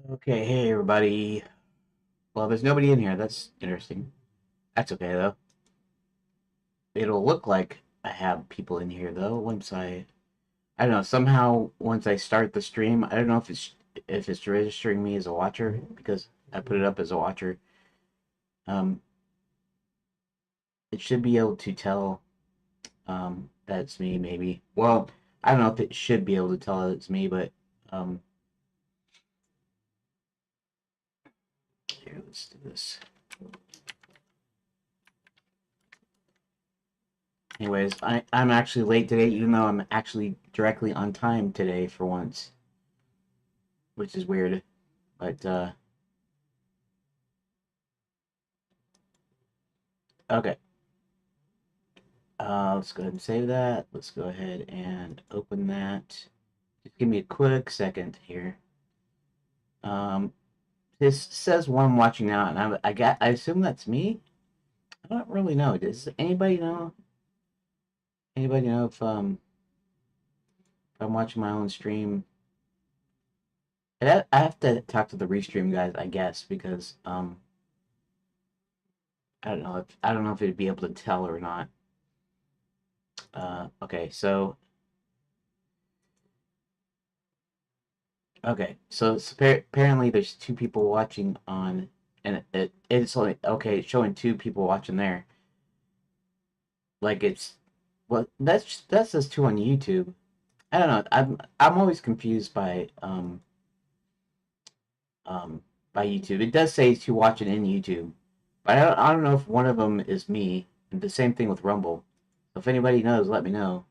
Okay, hey everybody. Well, there's nobody in here. That's interesting. That's okay though. It'll look like I have people in here though once I don't know, somehow once I start the stream, I don't know if it's registering me as a watcher because I put it up as a watcher. Um it should be able to tell that's me maybe. Well, I don't know if it should be able to tell it's me, but um here, let's do this. Anyways, I'm actually late today, even though I'm actually directly on time today for once, which is weird. But okay, let's go ahead and save that. Let's go ahead and open that. Just give me a quick second here. Um, this says one I'm watching now, and I assume that's me. I don't really know. Does anybody know? Anybody know if I'm watching my own stream? I have to talk to the restream guys, I guess, because I don't know if it'd be able to tell or not. Okay, so apparently there's two people watching on, and it's only okay. It's showing two people watching there. Like it's well, that says two on YouTube. I don't know. I'm always confused by YouTube. It does say two watching in YouTube, but I don't know if one of them is me. And the same thing with Rumble. So if anybody knows, let me know.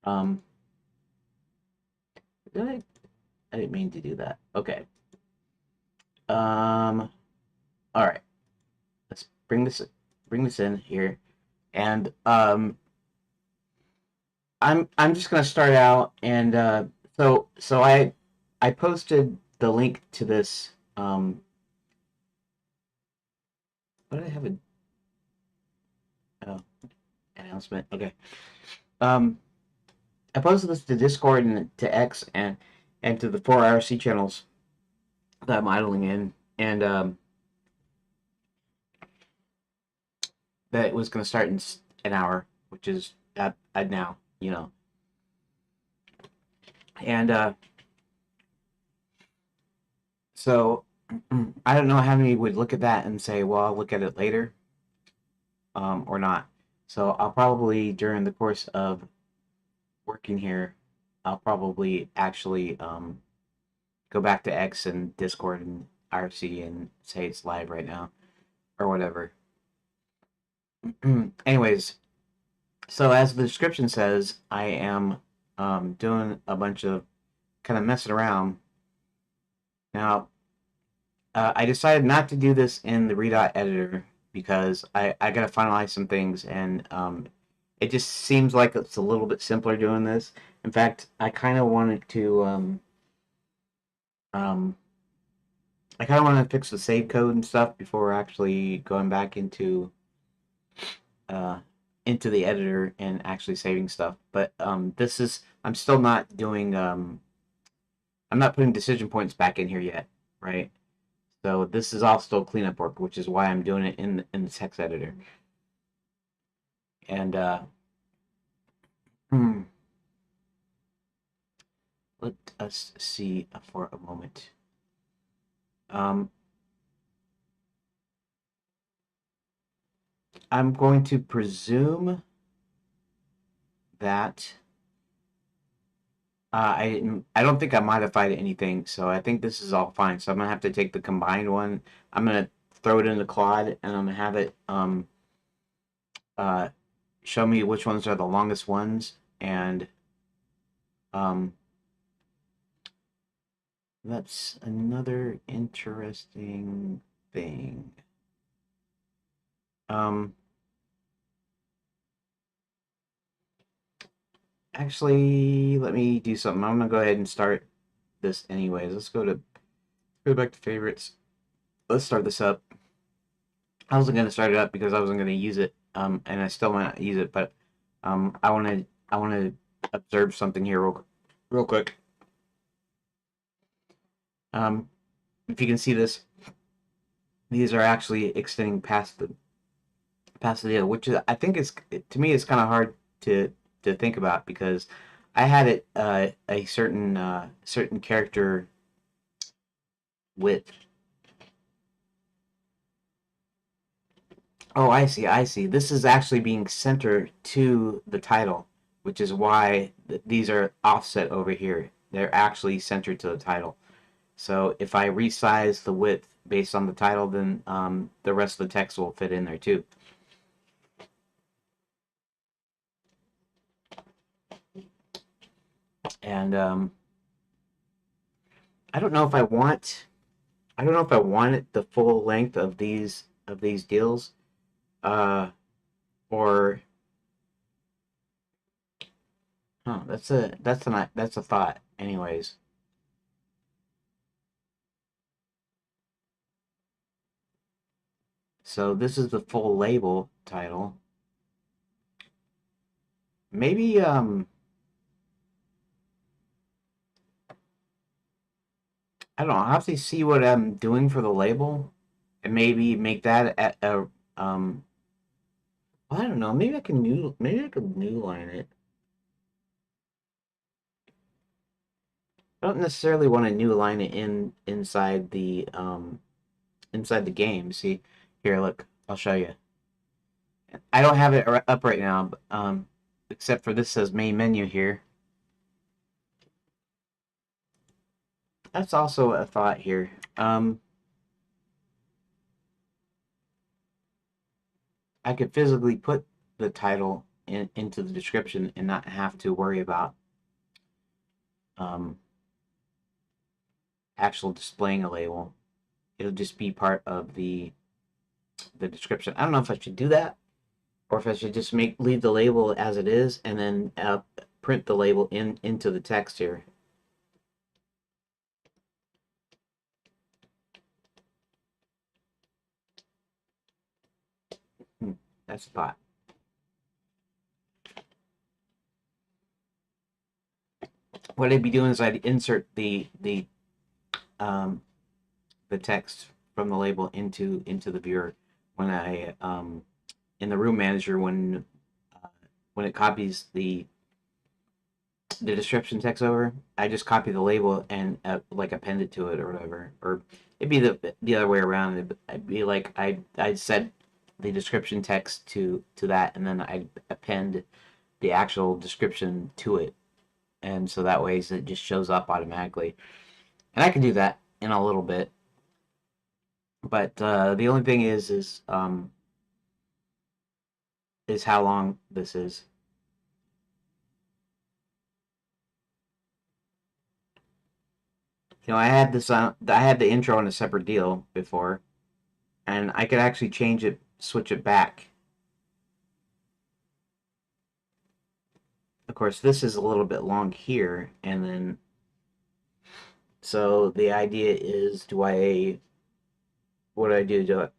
Um, did I didn't mean to do that. Okay. Um. All right. Let's bring this in here, and I'm just gonna start out, and so I posted the link to this. What did I have a oh, announcement? Okay. Um, I posted this to Discord and to X and to the 4 RC channels that I'm idling in, and that it was gonna start in an hour, which is at now, and so I don't know how many would look at that and say, "Well, I'll look at it later," or not. So I'll probably during the course of working here, I'll probably actually go back to X and Discord and IRC and say it's live right now or whatever. Anyways, so as the description says, I am doing a bunch of kind of messing around. Now, I decided not to do this in the Redot editor because I got to finalize some things, and it just seems like it's a little bit simpler doing this. In fact, um, I kind of wanted to fix the save code and stuff before actually going back uh, into the editor and actually saving stuff. But I'm still not doing I'm not putting decision points back in here yet, right? So this is all still cleanup work, which is why I'm doing it in the text editor. And hmm, let us see for a moment. Um, I'm going to presume that I don't think I modified anything, so I think this is all fine. So I'm gonna have to take the combined one. I'm gonna throw it in the Claude, and I'm gonna have it uh show me which ones are the longest ones, and um that's another interesting thing. Um, Actually, let me do something. I'm gonna go ahead and start this anyways. Go back to favorites. Let's start this up. I wasn't gonna start it up because I wasn't gonna use it. And I still might not use it, but I wanna observe something here real quick. If you can see this, these are actually extending past the deal, which is, I think is, to me, is kind of hard to think about because I had it a certain character width. Oh, I see, I see. This is actually being centered to the title, which is why these are offset over here. They're actually centered to the title. So if I resize the width based on the title, then the rest of the text will fit in there too. And I don't know if I want. I don't know if I want it the full length of these deals, uh, or huh, that's a thought. Anyways, so this is the full label title. Maybe I don't know. I'll have to see what I'm doing for the label, and maybe make that at a I don't know. Maybe I could new line it. I don't necessarily want to new line it inside the game. See, here, look, I'll show you. I don't have it up right now, but, except for this says main menu here. That's also a thought here. I could physically put the title into the description and not have to worry about um, actual displaying a label. It'll just be part of the description. I don't know if I should do that or if I should just leave the label as it is and then print the label into the text here. Hmm, that's a thought. What I'd be doing is I'd insert um, the text from the label into the viewer when I in the room manager when it copies the description text over, I just copy the label and like append it to it or whatever. Or it'd be the other way around. It'd be like I'd set the description text to that, and then I append the actual description to it, and so that way it just shows up automatically. And I can do that in a little bit, but the only thing is how long this is. I had this I had the intro on a separate deal before, and I could actually switch it back. Of course, this is a little bit long here, and then so the idea is, what do I do?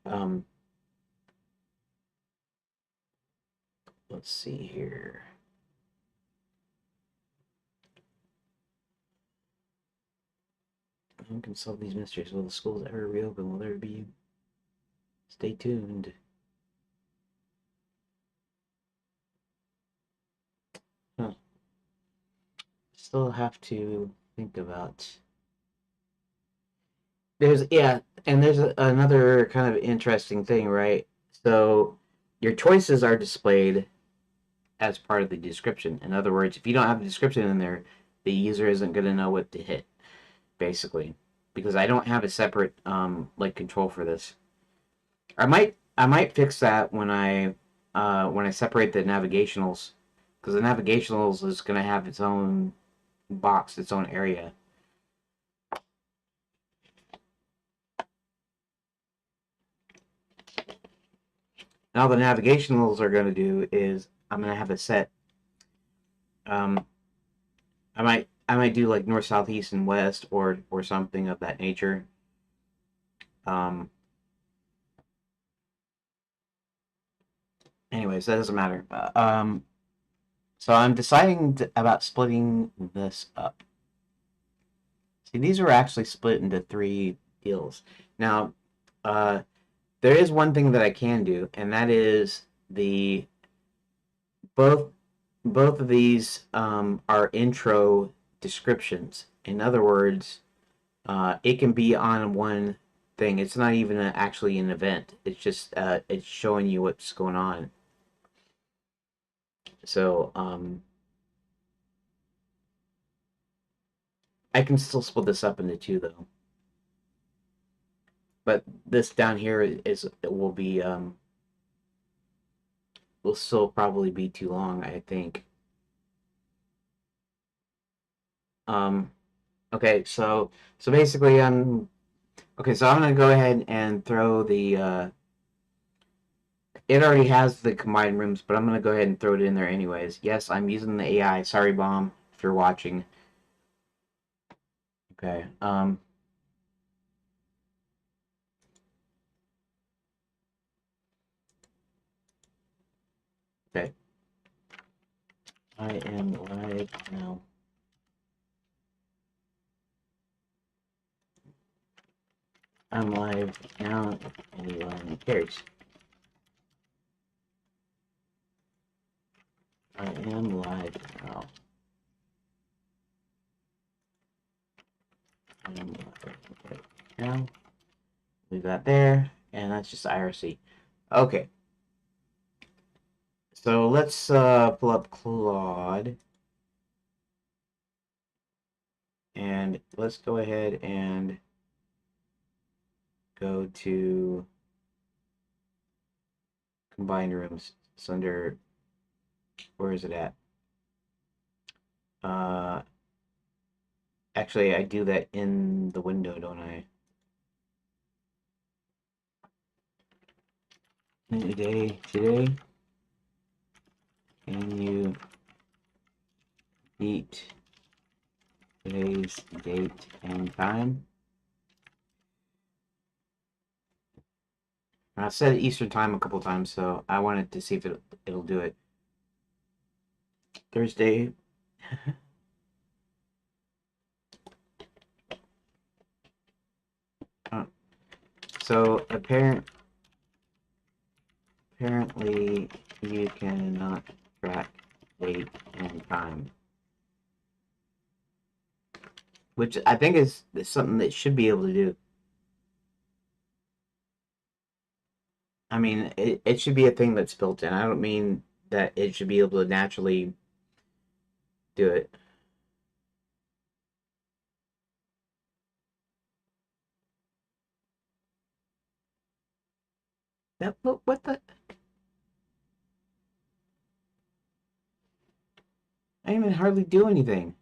Let's see here. Who can solve these mysteries? Will the schools ever reopen? Will there be? Stay tuned. Huh. Still have to think about. There's another kind of interesting thing, right? So your choices are displayed as part of the description. In other words, if you don't have a description in there, the user isn't going to know what to hit, basically, because I don't have a separate like control for this. I might fix that when I separate the navigationals, because the navigationals is going to have its own box, its own area. Now the navigationals are going to do is I'm going to have it set. Um, I might do like north, south, east, and west, or something of that nature. Um, anyways, that doesn't matter. So I'm deciding about splitting this up. See, these are actually split into 3 deals. Now, there is one thing that I can do, and that is the both both of these are intro descriptions. In other words, it can be on one thing. It's not even actually an event. It's just it's showing you what's going on. So I can still split this up into 2 though. But this down here is it will be will still probably be too long, I think. Um, okay, so basically, okay, so I'm gonna go ahead and throw the it already has the combined rooms, but I'm gonna go ahead and throw it in there anyways. Yes, I'm using the AI. Sorry, Bomb, if you're watching. Okay. Okay. I am live now. I'm live now. If anyone cares. I am live now. I am live right now. Leave that there, and that's just IRC. Okay. So let's pull up Claude, and let's go ahead and go to combined rooms. It's under, where is it at? Uh, Actually, I do that in the window, don't I? Today, can you beat today's date and time? I said Eastern time a couple times, so I wanted to see if it'll do it. Thursday. So apparently you cannot track date and time, which I think is something that should be able to do. I mean, it should be a thing that's built in. I don't mean that it should be able to naturally do it. That what the? I didn't even hardly do anything.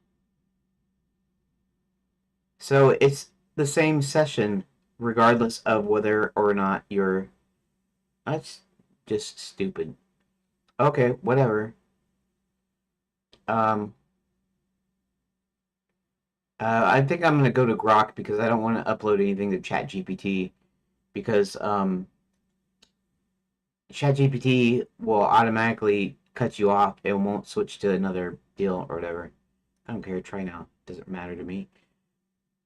So it's the same session regardless of whether or not you're. That's just stupid. Okay, whatever. Um, I think I'm gonna go to Grok because I don't want to upload anything to ChatGPT because ChatGPT will automatically cut you off. It won't switch to another deal or whatever. I don't care. Try now. Doesn't matter to me.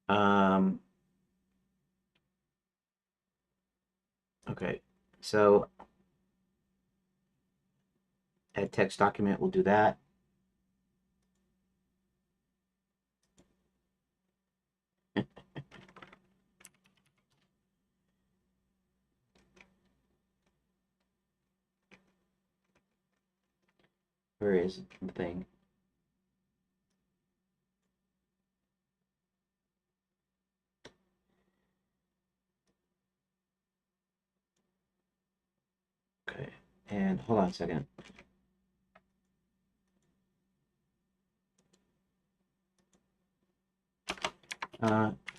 Um, okay. So add text document. We'll do that. Where is the thing? Okay. And hold on a second.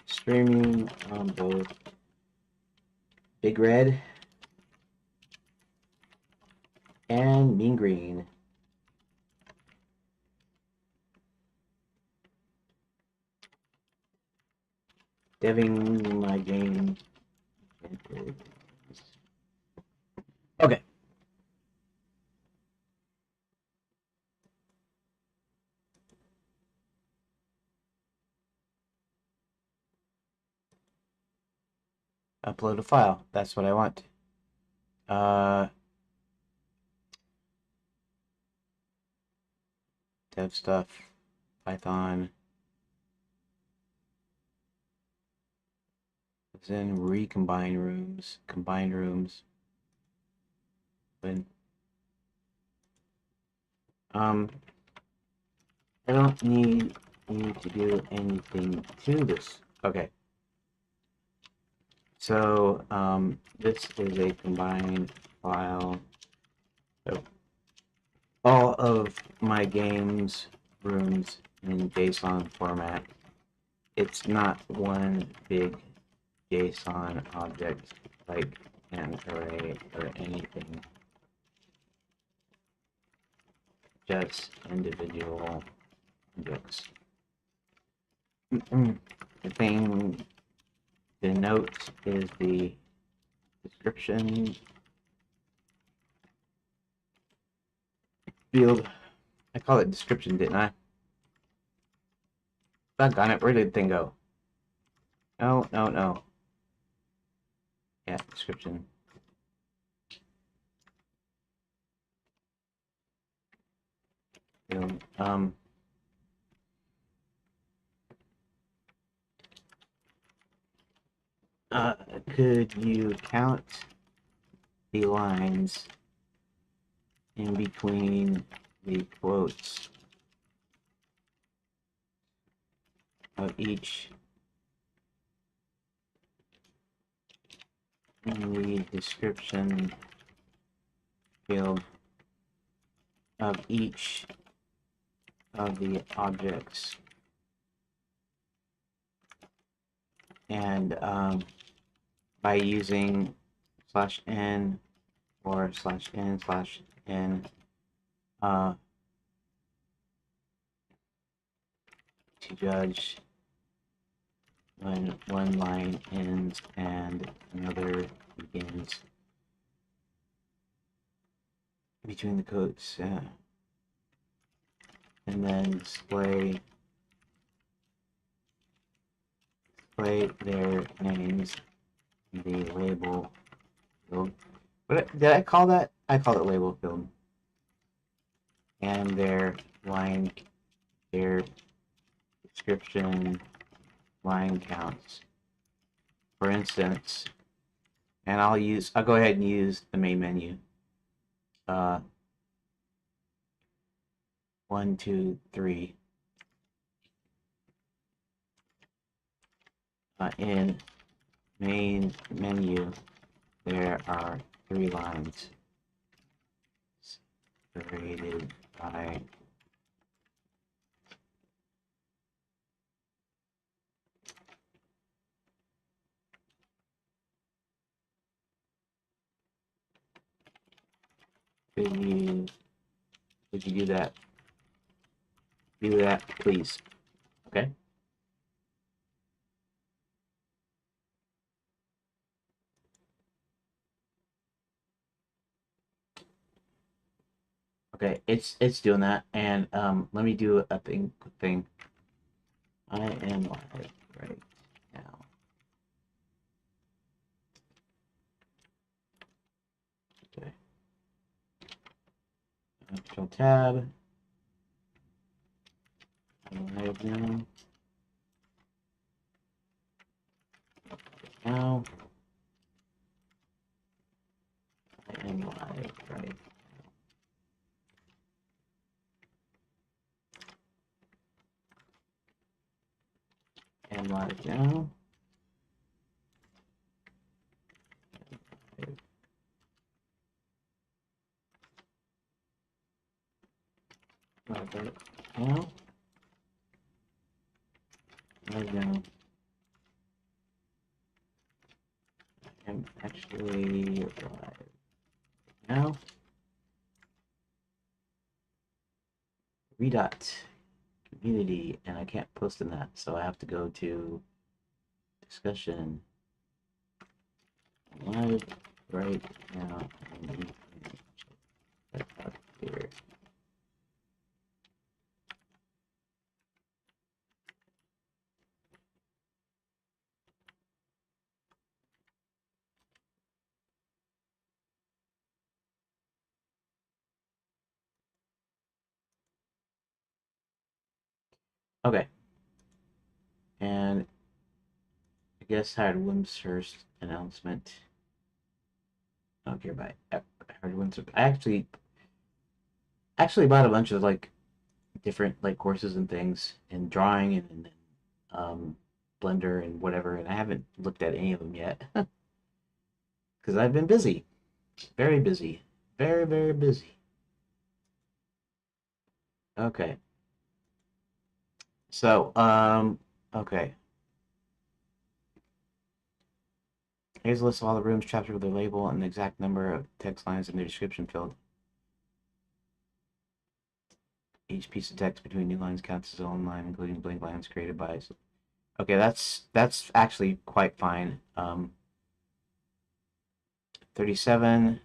Streaming on both Big Red and Mean Green. Deving my game. Okay. Upload a file. That's what I want. Dev stuff, Python. It's in recombine rooms, combined rooms. When I don't need you to do anything to this. Okay. So this is a combined file. So all of my games rooms in JSON format. It's not one big JSON object like an array or anything. Just individual objects. The thing, the note is the description field. I call it description, didn't I? Doggone it, where did the thing go? No, no, no. Yeah, description. Field. Could you count the lines in between the quotes of each in the description field of each of the objects, and by using /n or /n/n to judge when one line ends and another begins between the quotes, and then display their names in the label field. What did I call that? I called it label field. And their line, their description line counts. For instance, and I'll go ahead and use the main menu. 1, 2, 3. In main menu, there are 3 lines separated by could you do that? Do that, please. Okay. Okay, it's doing that, and let me do a quick thing. I am live right now. Okay. Control Tab. I'm live now. Now I am live right. And live now. Live right now. Live now. I'm actually live now. Redot community, and I can't post in that, so I have to go to discussion. Live right now, and you can check that out here. Okay. And I guess I had Whim's announcement. Okay, bye. I heard Whim's. I actually bought a bunch of like different like courses and things in drawing and um, Blender and whatever, and I haven't looked at any of them yet because I've been busy, very busy, very busy. Okay, so okay. Here's a list of all the rooms chapter with their label and the exact number of text lines in their description field. Each piece of text between new lines counts as its own line, including blank lines created by. Okay, that's actually quite fine. 37,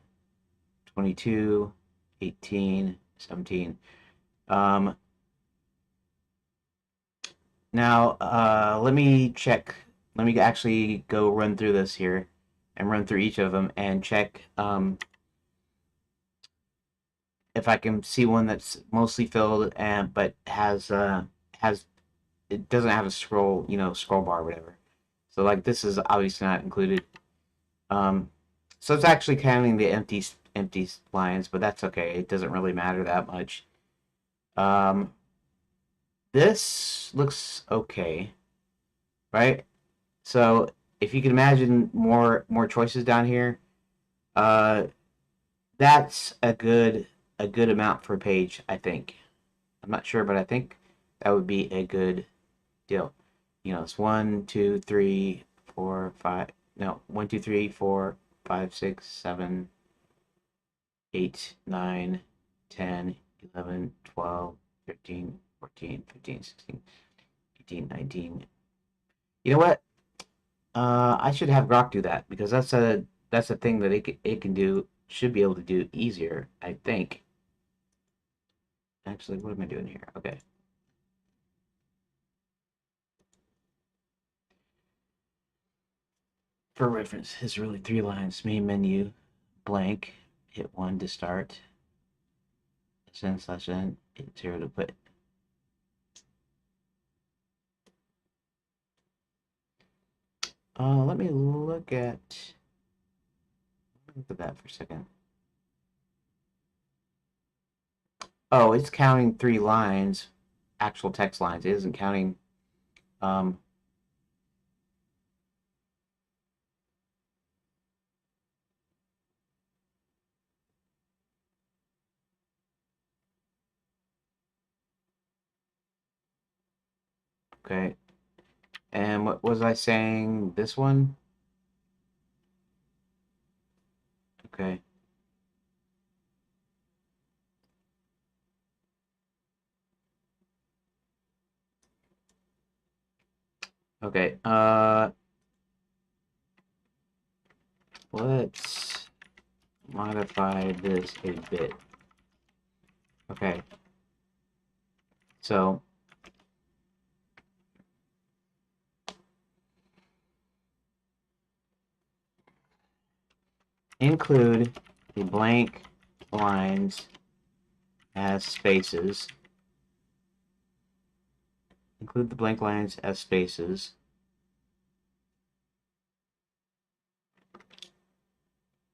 22, 18, 17. Um, Now, let me check. Let me actually go run through this here and run through each of them and check if I can see one that's mostly filled and but has it doesn't have a scroll, scroll bar or whatever. So like this is obviously not included. Um, so it's actually counting the empty lines, but that's okay. It doesn't really matter that much. Um, this looks okay, right? So if you can imagine more choices down here, uh, that's a good amount for a page, I think. I'm not sure, but I think that would be a good deal. It's one, two, three, four, five. No, one, two, three, four, five, six, 7, 8, 9, 10, 11, 12, 13, 14, 15, 16, 18, 19. You know what? I should have Grok do that because that's a thing that it can do should be able to do easier, I think. Actually, what am I doing here? Okay. For reference, it's really 3 lines. Main menu, blank. Hit 1 to start. Send/end. Hit 0 to put. Let me look at that for a second. Oh, it's counting 3 lines, actual text lines. It isn't counting. Um, okay. And what was I saying? This one? Okay. Okay. Let's modify this a bit. Okay. So include the blank lines as spaces. Include the blank lines as spaces.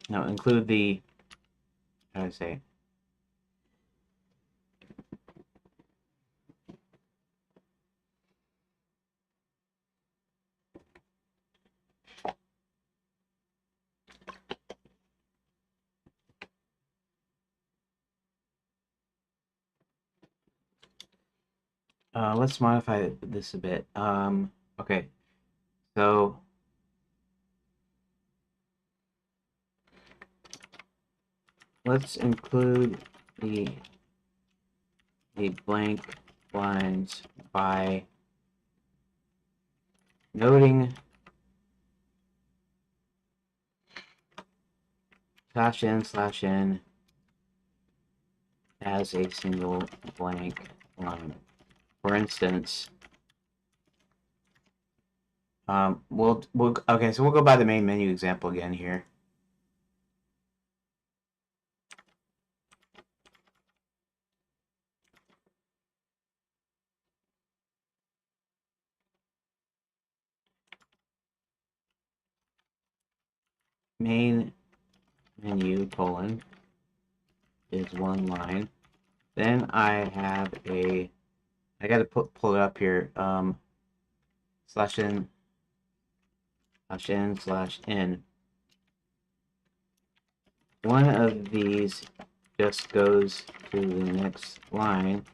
Now include the, how do I say? Let's modify this a bit. Okay. So let's include the blank lines by noting /n/n as a single blank line. For instance, okay, so we'll go by the main menu example again here. main menu colon is one line. Then I have a, I gotta pull it up here, slash n slash n. One of these just goes to the next line,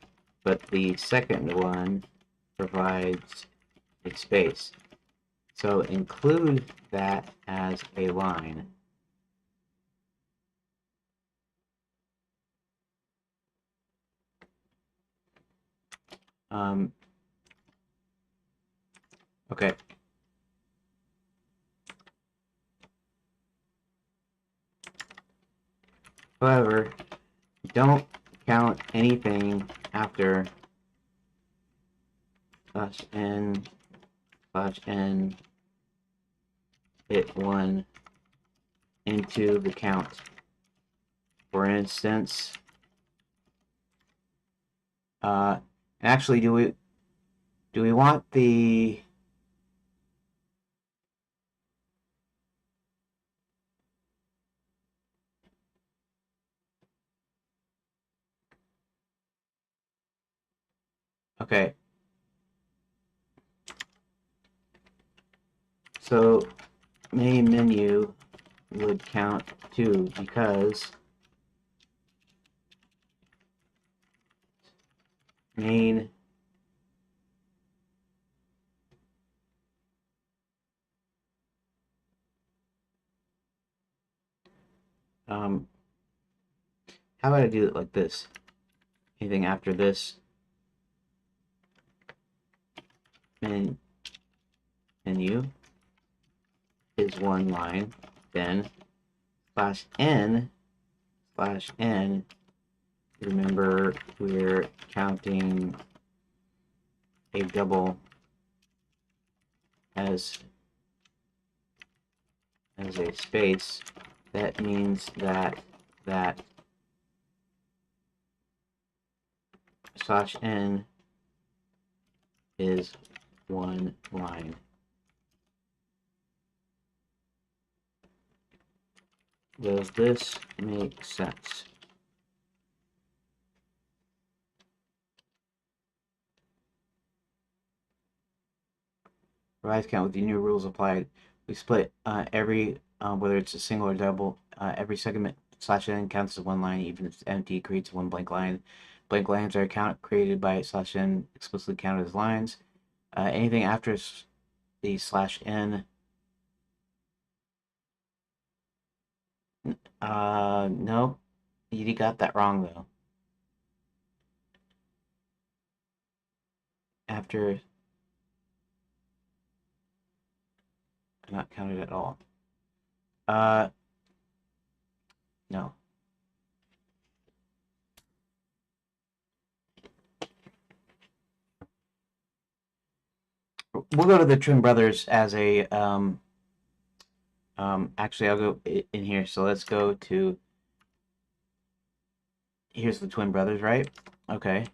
but the second one provides a space. So include that as a line. Okay. However, don't count anything after /n hit 1 into the count. For instance, actually, do we want the okay? So main menu would count 2 because main how about I do it like this? Anything after this menu is one line, then /n, remember we're counting a double as a space. That means that /n is one line. Does this make sense? Revised count with the new rules applied. We split every, whether it's a single or double, every segment /n counts as one line, even if it's empty, creates one blank line. Blank lines are created by /n explicitly counted as lines. Anything after the /n, no, you got that wrong though. After, not counted at all. No. We'll go to the Twin Brothers as a, actually, I'll go in here. So let's go to, here's the Twin Brothers, right? Okay.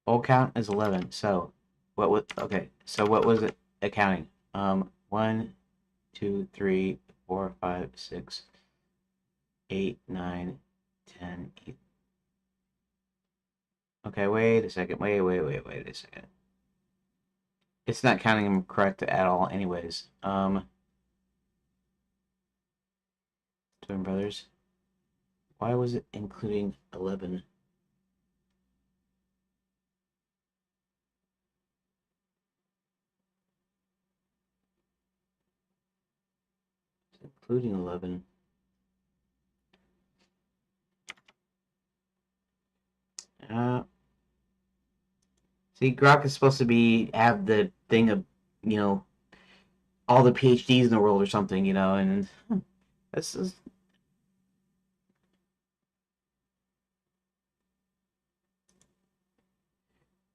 Old count is 11. So what was, okay, so what was it accounting? 1, 2, 3, 4, 5, 6, 8, 9, 10. Okay, wait a second. Wait a second. It's not counting them correct at all anyways. Twin Brothers. Why was it including 11? It's including 11. See, Grok is supposed to have the thing of, all the PhDs in the world or something, and this is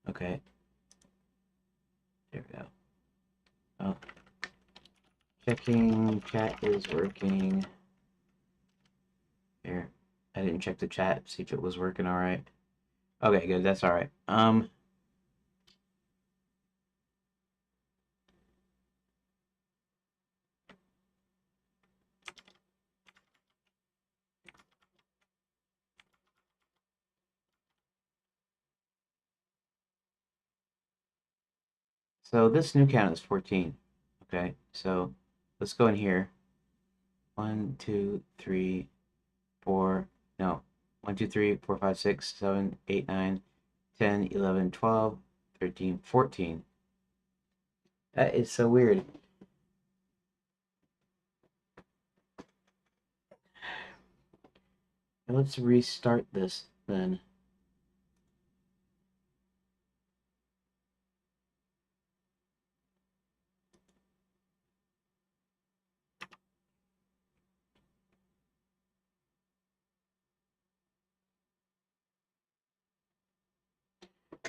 okay. There we go. Oh. Checking chat is working. Here. I didn't check the chat, see if it was working alright. Okay, good, that's alright. So this new count is 14. Okay, so let's go in here. 1, 2, 3, 4, no. 1, 2, 3, 4, 5, 6, 7, 8, 9, 10, 11, 12, 13, 14. That is so weird. Let's restart this then.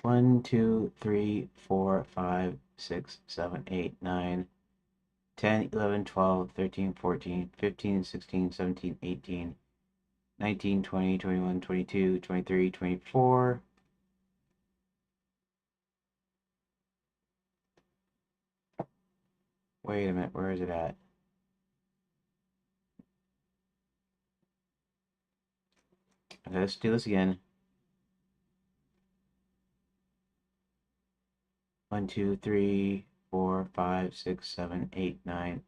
One, 2, 3, 4, 5, 6, 7, 8, 9, 10, 11, 12, 13, 14, 15, 16, 17, 18, 19, 20, 21, 22, 23, 24. Wait a minute, where is it at? Okay, let's do this again. 1, 2, 3, 4, 5, 6, 7, 8, 9,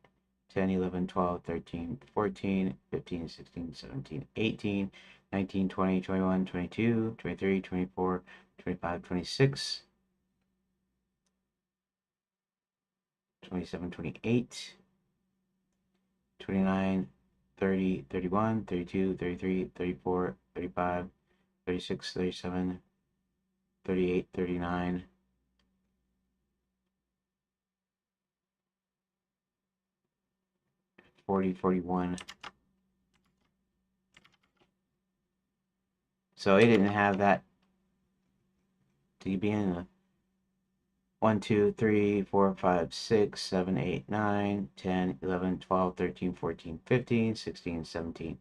10, 11, 12, 13, 14, 15, 16, 17, 18, 19, 20, 21, 22, 23, 24, 25, 26, 27, 28, 29, 30, 31, 32, 33, 34, 35, 36, 37, 38, 39, 40, 41. So it didn't have that to be in the 1, 2, 3, 4, 5, 6, 7, 8, 9, 10, 11, 12, 13, 14, 15, 16, 17,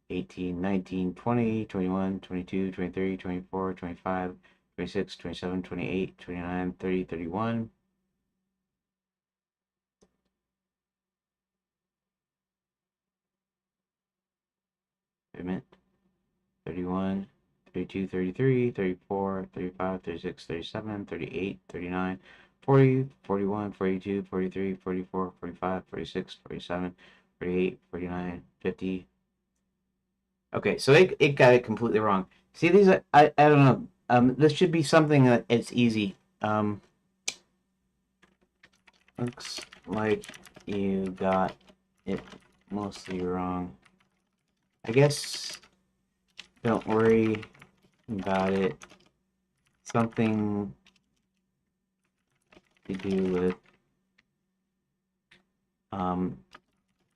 18, 19, 20, 21, 22, 23, 24, 25, 26, 27, 28, 29, 30, 31. Wait a minute. 31, 32, 33, 34, 35, 36, 37, 38, 39, 40, 41, 42, 43, 44, 45, 46, 47, 48, 49, 50. Okay, so it got it completely wrong. See, these are, I don't know. This should be something that it's easy. Looks like you got it mostly wrong. I guess don't worry about it. Something to do with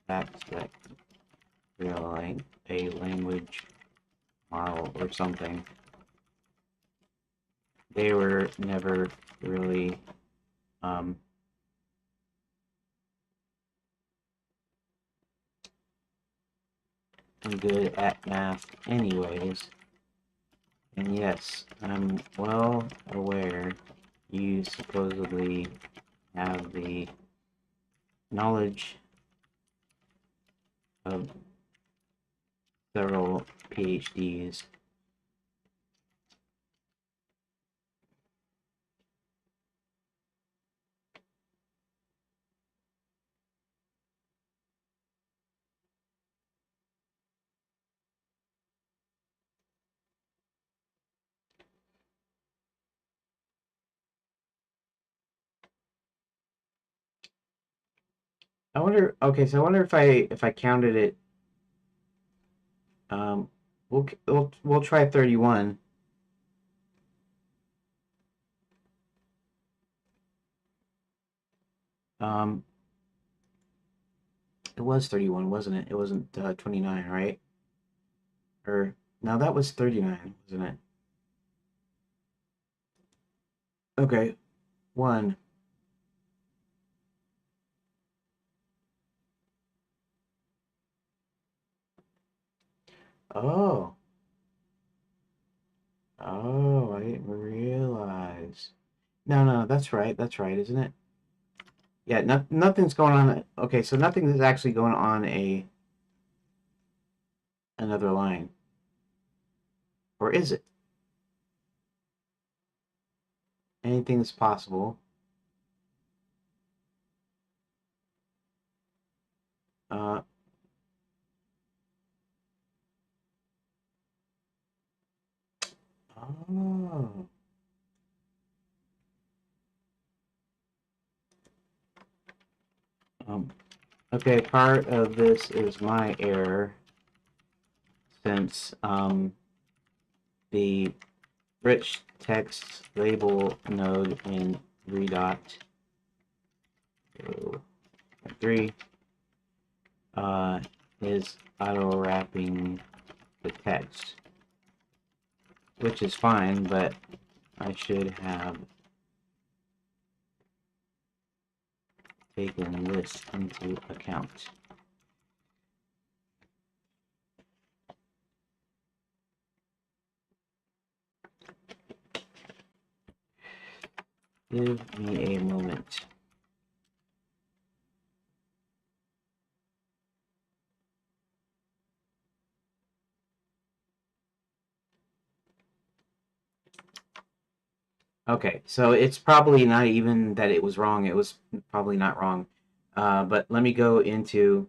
that's like like a language model or something. They were never really um, good at math anyways. And yes, I'm well aware you supposedly have the knowledge of several PhDs. I wonder. Okay, so I wonder if I counted it. Um, we'll try 31. Um, it was 31, wasn't it? It wasn't 29, right? Or no, that was 39, wasn't it? Okay, 1. Oh, oh, I didn't realize. No, no, that's right, isn't it? Yeah, nothing's going on. Okay, so nothing is actually going on another line, or is it? Anything is possible. Uh, oh. Okay, part of this is my error since the rich text label node in redot 3 is auto wrapping the text, which is fine, but I should have taken this into account. Give me a moment. Okay, so it's probably not even that it was wrong. It was probably not wrong. But let me go into.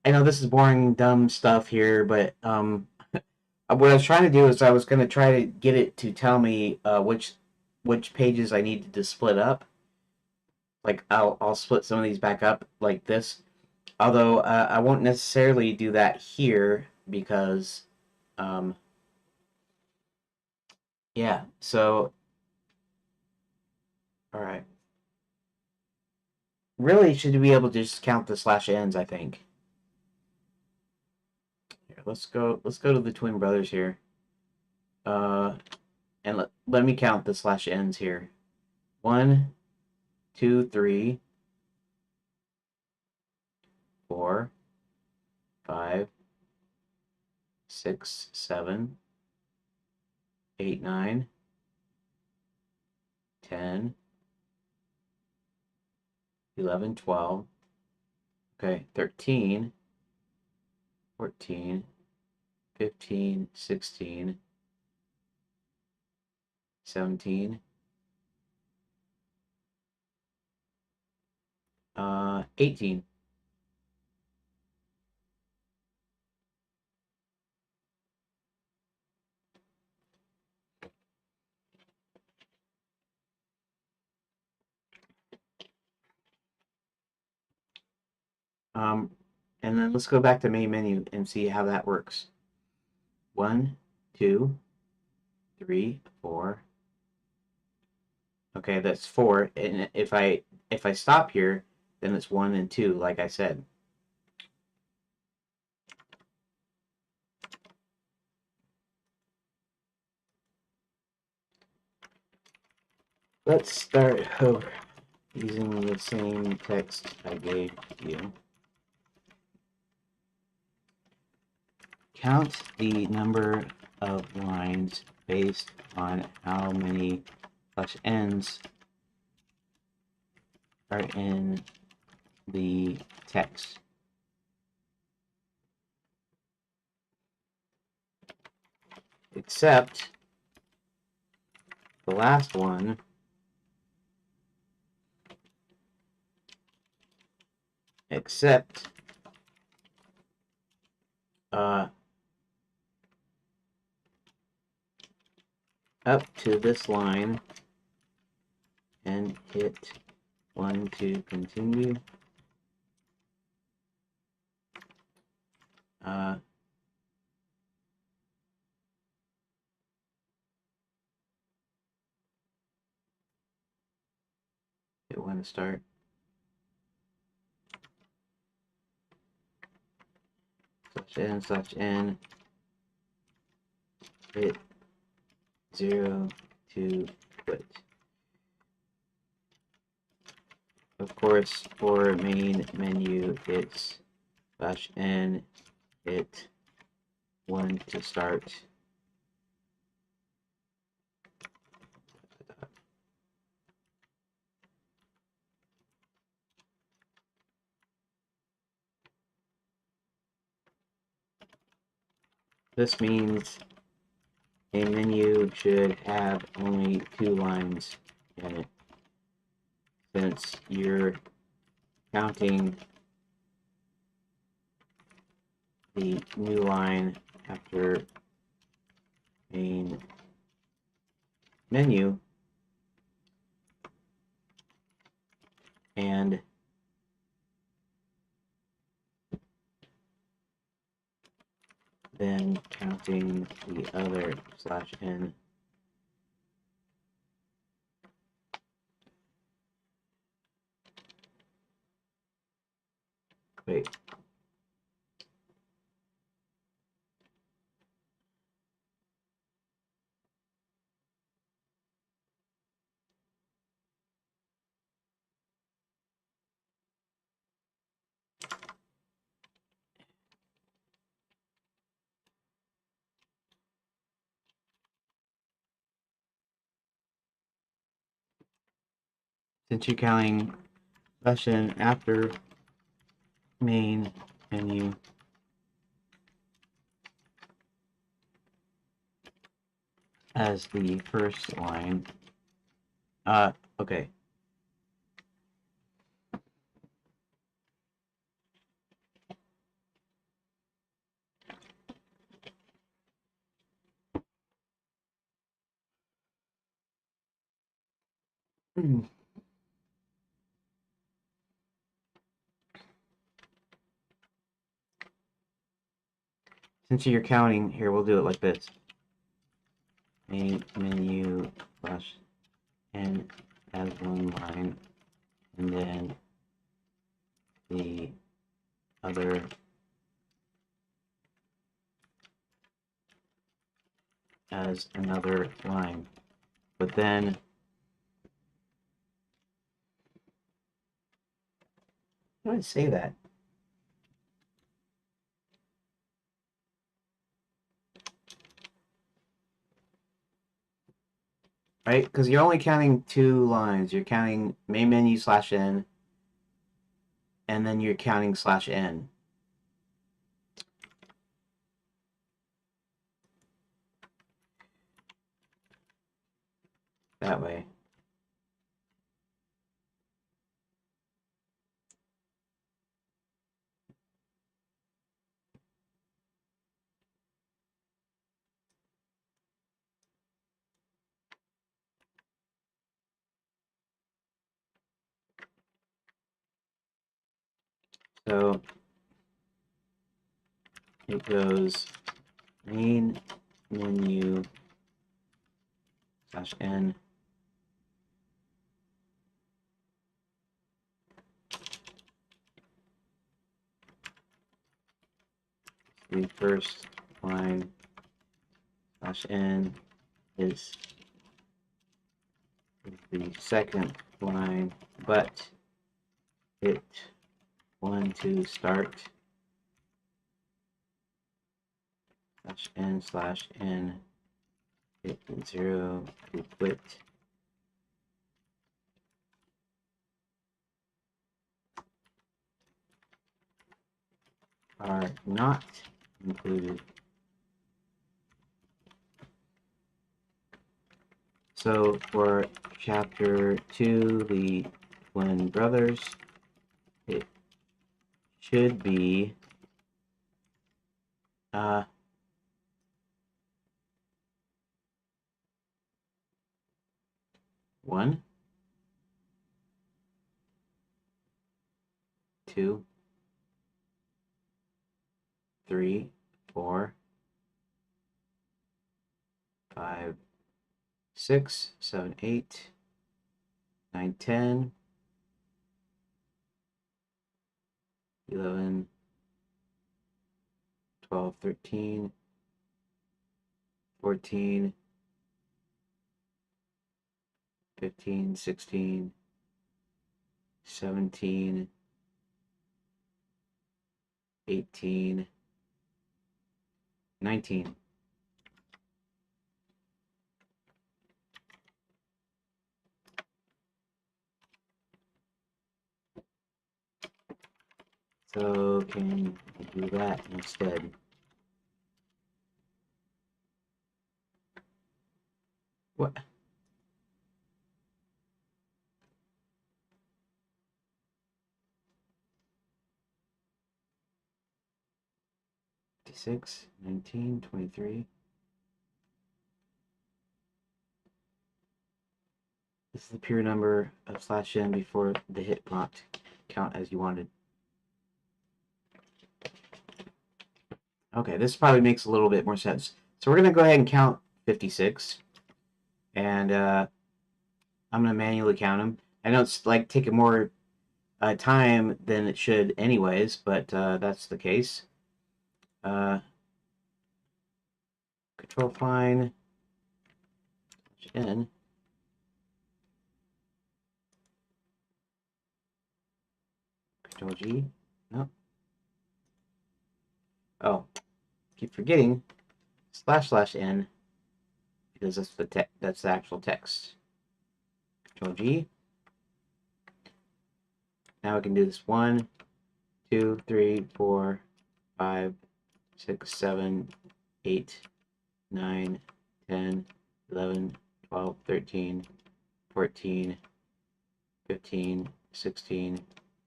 I know this is boring, dumb stuff here, but what I was trying to do is I was going to try to get it to tell me which pages I needed to split up. Like I'll split some of these back up like this. Although I won't necessarily do that here because yeah. So all right. Really should be able to just count the slash ends, I think. Here, let's go to the twin brothers here. And let me count the slash ends here. 1, 2, 3, 4, 5, 6, 7, 8, 9, 10, 11, 12. Okay, 13, 14, 15, 16, 17, 18. And then let's go back to main menu and see how that works. 1, 2, 3, 4. Okay, that's 4. And if I stop here, then it's 1 and 2, like I said. Let's start over using the same text I gave you. Count the number of lines based on how many slash ends are in the text. Except the last one except up to this line and hit 1 to continue. Hit 1 to start. Slash n, hit 0 to quit. Of course, for main menu, it's slash n, hit 1 to start. This means a menu should have only 2 lines in it, since you're counting the new line after main menu, and then counting the other /n. Wait. Since you're counting /n after main menu, as the first line, okay. Since you're counting, here, we'll do it like this. Main menu /n as one line, and then the other as another line. But then how do I say that? Right? Because you're only counting two lines. You're counting main menu /n, and then you're counting /n. That way. So it goes main menu /n, the first line /n is the second line, but it to start /n hit 0 to quit. Are not included. So for chapter 2, the twin brothers, it should be 1, 2, 3, 4, 5, 6, 7, 8, 9, 10, 11, 12, 13, 14, 15, 16, 17, 18, 19. So can I do that instead? What? 56, 19, 23. This is the pure number of /n before the hit prompt. Count as you wanted. Okay, this probably makes a little bit more sense. So we're going to go ahead and count 56. And I'm going to manually count them. I know it's like taking more time than it should anyways, but that's the case. Control fine, N. Control G. No. Oh, keep forgetting /n because that's the actual text. Control G. Now we can do this 1, 2, 3, 4, 5, 6, 7, 8, 9, 10, 11, 12, 13, 14, 15, 16,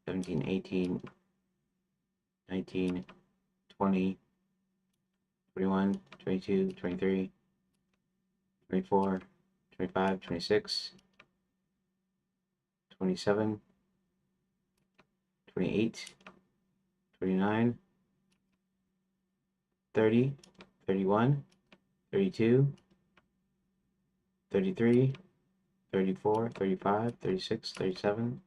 17, 18, 19, 20, 21, 22, 23, 24, 25, 26, 27, 28, 29, 30, 31, 32, 33, 34, 35, 36, 37,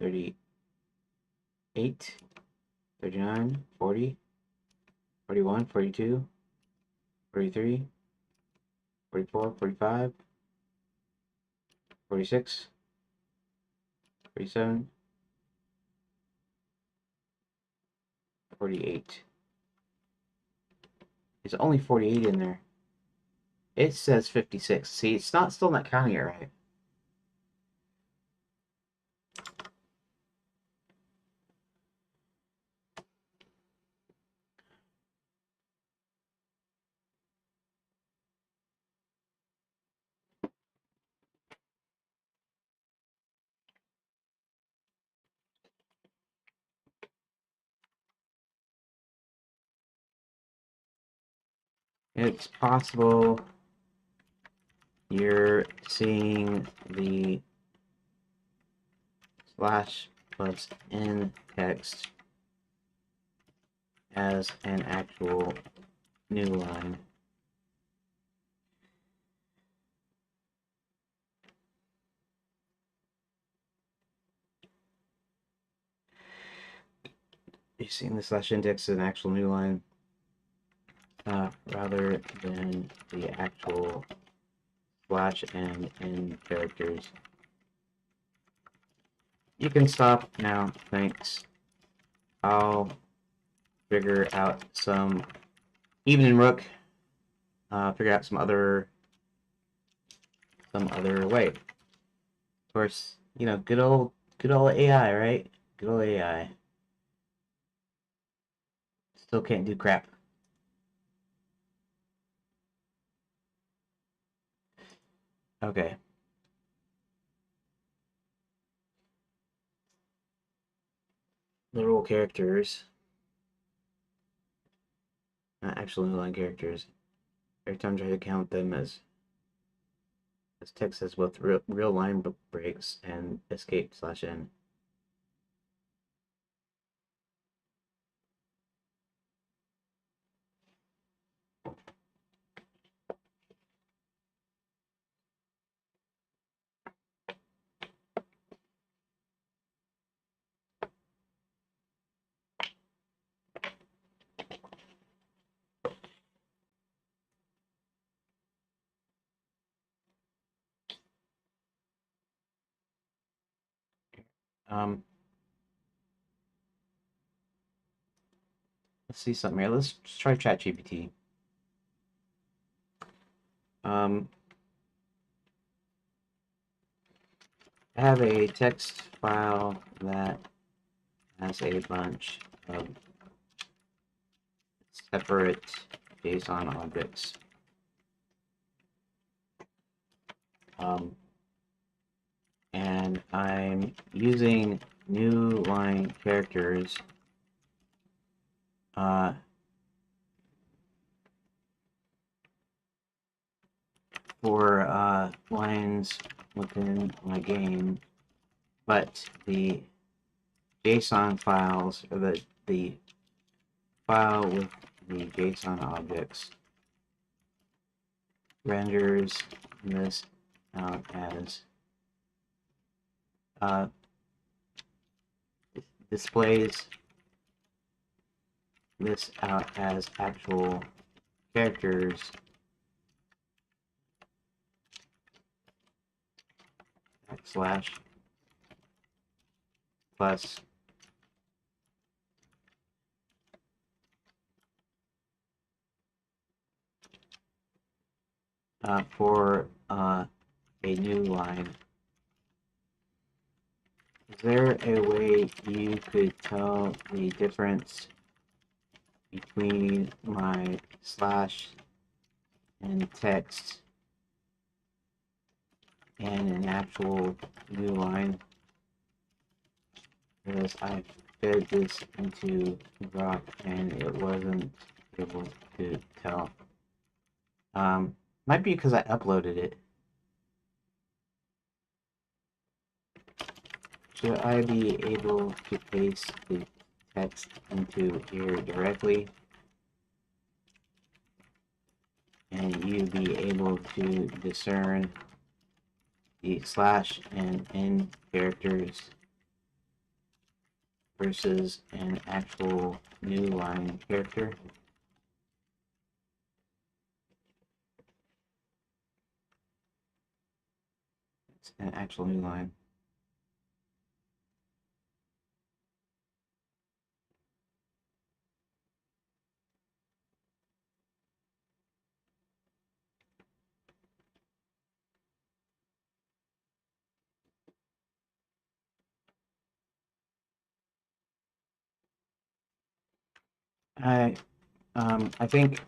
38, 39, 40, 41, 42, 43, 44, 45, 46, 47, 48. There's only 48 in there. It says 56. See, it's still not counting it right. It's possible you're seeing the /n text as an actual new line. You're seeing the /n text as an actual new line rather than the actual /n characters. You can stop now, thanks. I'll figure out some, even in Rook, figure out some other way. Of course, you know, good old AI, right? Good old AI. Still can't do crap. Okay. Literal characters. Not actual inline characters. Every time I try to count them as text has both real line breaks and escape /n. Let's see something here. Let's try ChatGPT. I have a text file that has a bunch of separate JSON objects. And I'm using new line characters for lines within my game, but the JSON files, or the file with the JSON objects, renders this out as displays this out as actual characters / plus for a new line. Is there a way you could tell the difference between my slash and text and an actual new line? Because I fed this into Grok and it wasn't able to tell. Might be because I uploaded it. Should I be able to paste the text into here directly? And you be able to discern the slash and n characters versus an actual new line character? It's an actual new line. I think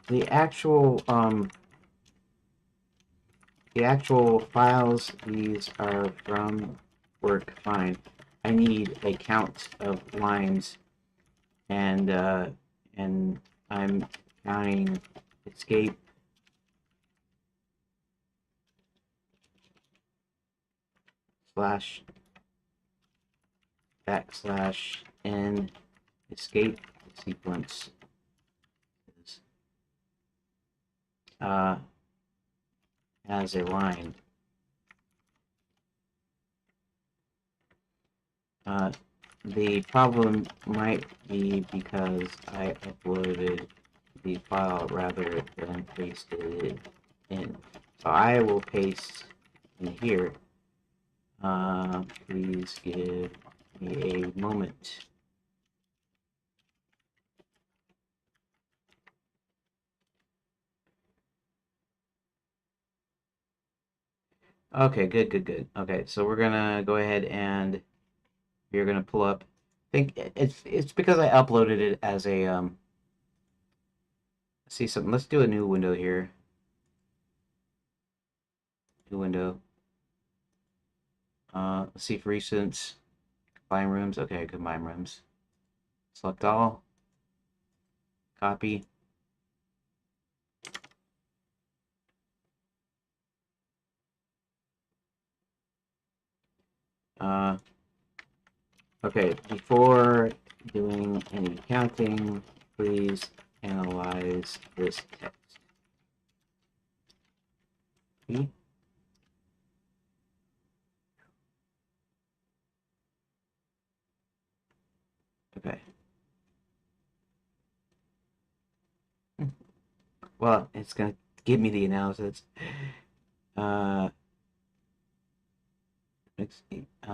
the actual files these are from work fine. I need a count of lines, and I'm counting escape slash / n escape sequence as a line. The problem might be because I uploaded the file rather than pasted it in. So I will paste in here. Please give me a moment. Okay, good. Okay, so we're gonna go ahead and you're gonna pull up. I think it's because I uploaded it as a see something. Let's do a new window here. New window. Let's see for instance, combine rooms. Okay, combine rooms. Select all. Copy. Okay, before doing any counting, please analyze this text. Okay. Well, it's gonna give me the analysis.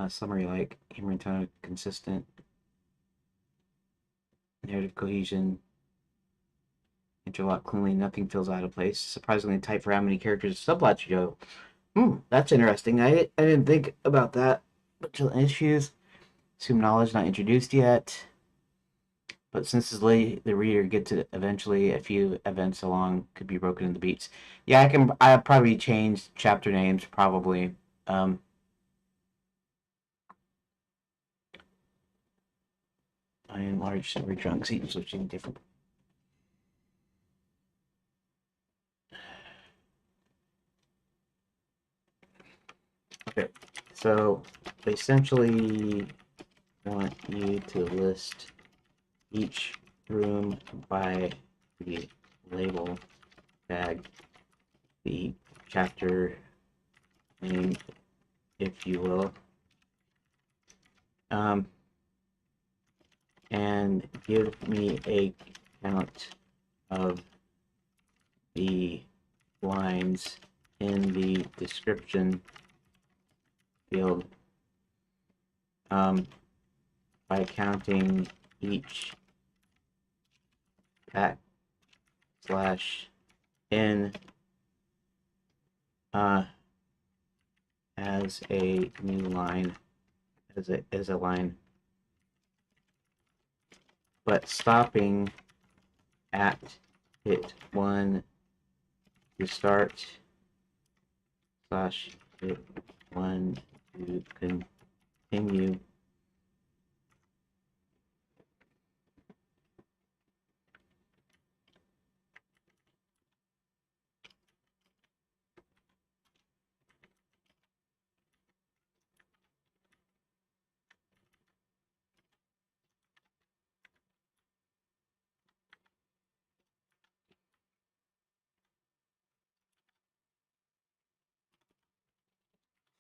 Summary like humor tone, consistent narrative cohesion, interlock cleanly, nothing feels out of place. Surprisingly tight for how many characters subplots show. That's interesting. I didn't think about that. Potential issues. Assume knowledge not introduced yet. But since it's late, the reader gets to eventually a few events along could be broken into beats. Yeah, I'll probably change chapter names probably. Um, I enlarge silver chunks, each switching different. Okay, so essentially want you to list each room by the label tag, the chapter name, if you will, and give me a count of the lines in the description field by counting each \n as a new line, as a line, but stopping at hit 1 to start / hit 1 to continue.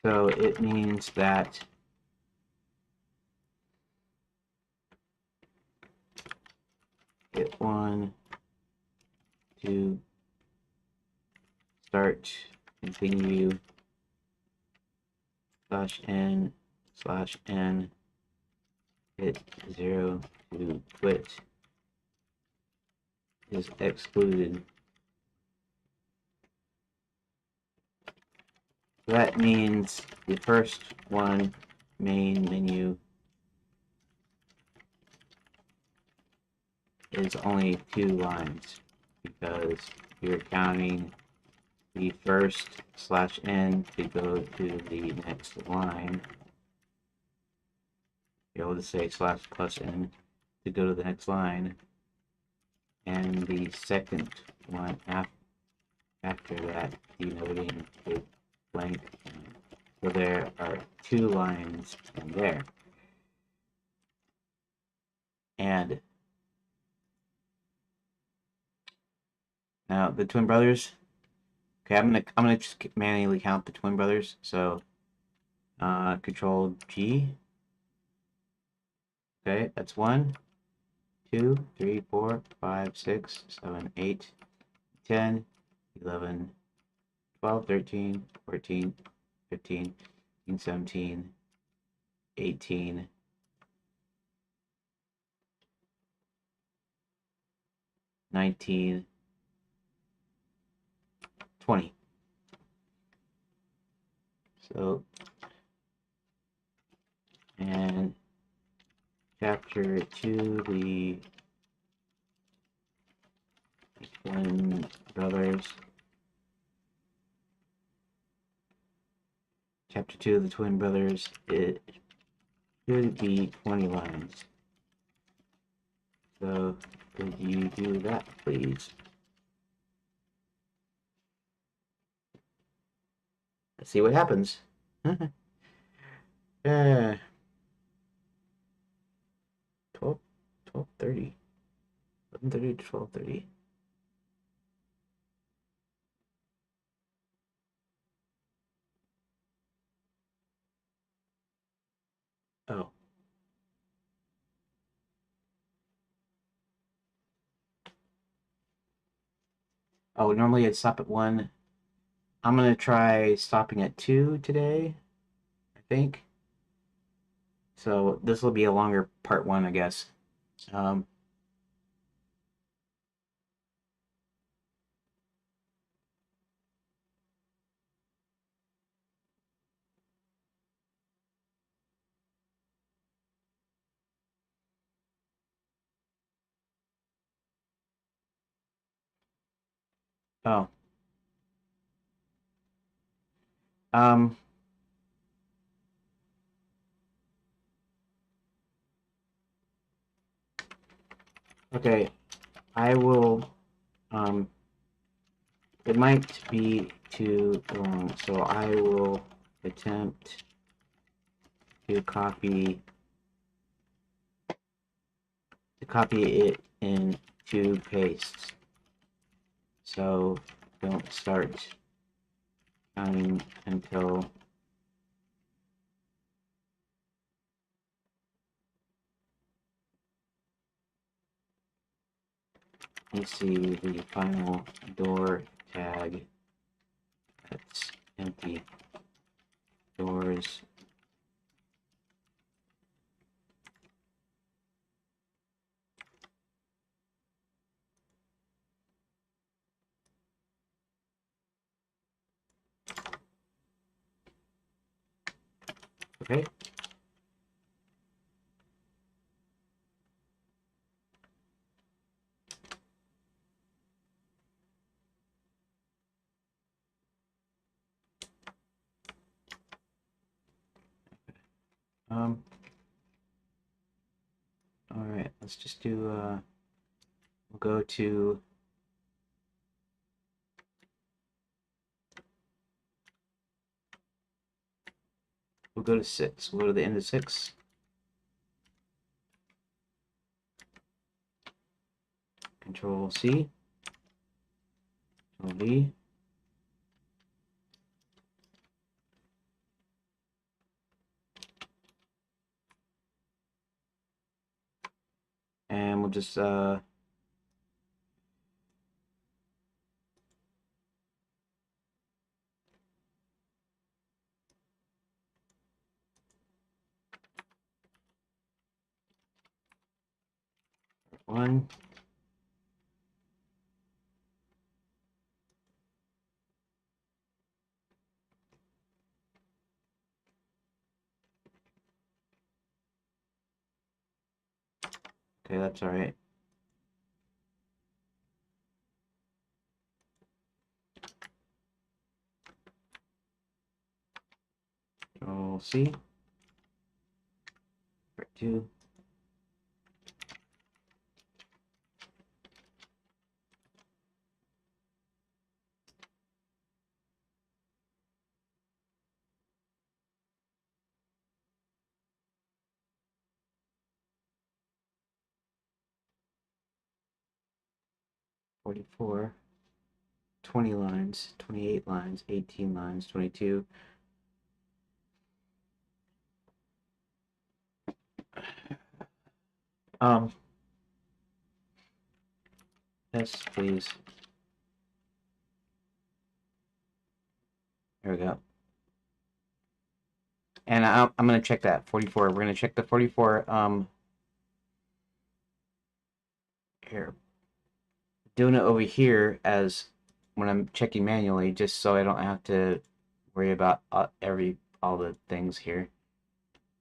So it means that hit 1 to start, continue, /n, hit 0 to quit is excluded. That means the first one, main menu, is only 2 lines because you're counting the first /n to go to the next line. You're able to say /+n to go to the next line, and the second one after that denoting a blank line. So there are 2 lines in there. And now the twin brothers. Okay, I'm gonna just manually count the twin brothers. So Control G. Okay, that's 1, 2, 3, 4, 5, 6, 7, 8, 10, 11, 12, 13, 14, 15, 16, 17, 18, 19, 20. So, and chapter 2, the twin brothers. Chapter 2 of the twin brothers, it should be 20 lines. So, could you do that, please? Let's see what happens. 12, 12:30. 11:30 to 12:30. Oh. Oh, normally I'd stop at 1. I'm gonna try stopping at 2 today, I think. So this will be a longer part 1, I guess. Um, oh. Um, Okay, I will, it might be too long, so I will attempt to copy it in two pastes. So don't start counting until you see the final door tag that's empty. Doors. Okay. Um, all right, let's just do, we'll go to, we'll go to 6. We'll go to the end of 6. Control C, Control V. And we'll just, 1. Okay, that's all right. Control C, 2. Forty-four. 20 lines, 28 lines, 18 lines, 22. Um, yes, please. There we go. And I'm going to check that 44. We're going to check the 44 here. Doing it over here as when I'm checking manually, just so I don't have to worry about all the things here.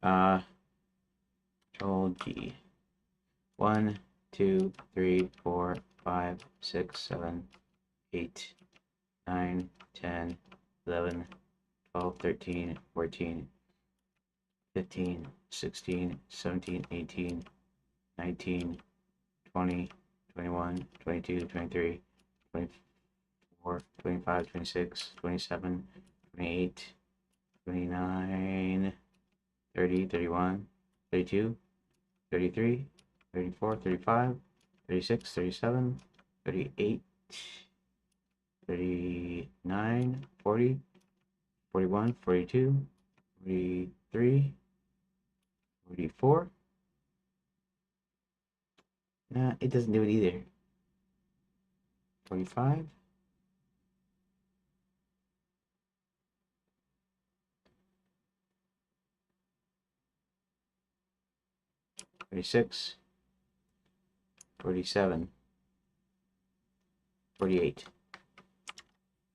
Control G. 1, 2, 3, 4, 5, 6, 7, 8, 9, 10, 11, 12, 13, 14, 15, 16, 17, 18, 19, 20, 21, 22, 23, 24, 25, 26, 27, 28, 29, 30, 31, 32, 33, 34, 35, 36, 37, 38, 39, 40, 41, 42, 43, 44. Nah, it doesn't do it either. 45. 46. 47. 48.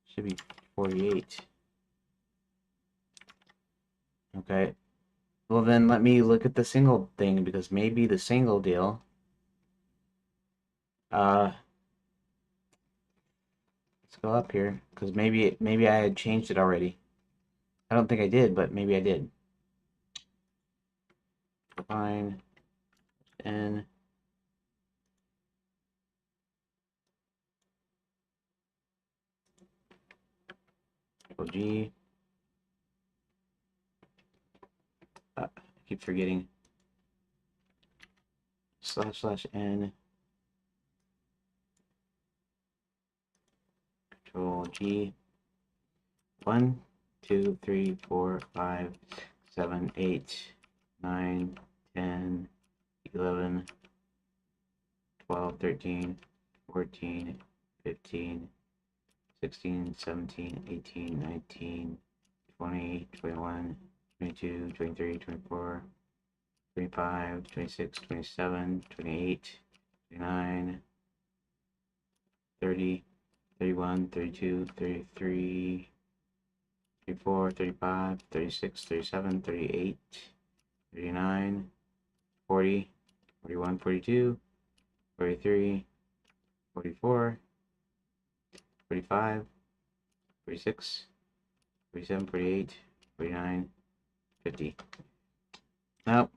Should be 48. Okay. Well, then let me look at the single thing, because maybe the single deal. Let's go up here, because maybe I had changed it already. I don't think I did, but maybe I did. Define n Control G. I keep forgetting. //n. Control G. 1, 2, 3, 4, 5, 7, 8, 9, 10, 11, 12, 13, 14, 15, 16, 17, 18, 19, 20, 21, 22, 23, 24, 25, 26, 27, 28, 29, 30, 31, 32, 33, 34, 35, 36, 37, 38, 39, 40, 41, 42, 43, 44, 45, 46, 47, 48, 49, 50. Nope.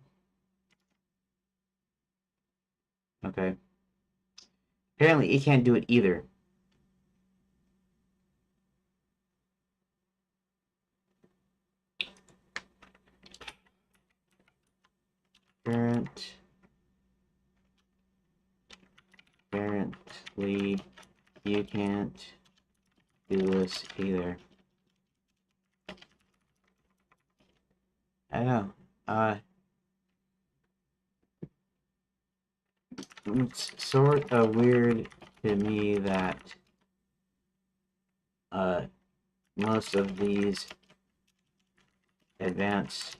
Okay. Apparently it can't do it either. Apparently you can't do this either. I know. It's sort of weird to me that most of these advanced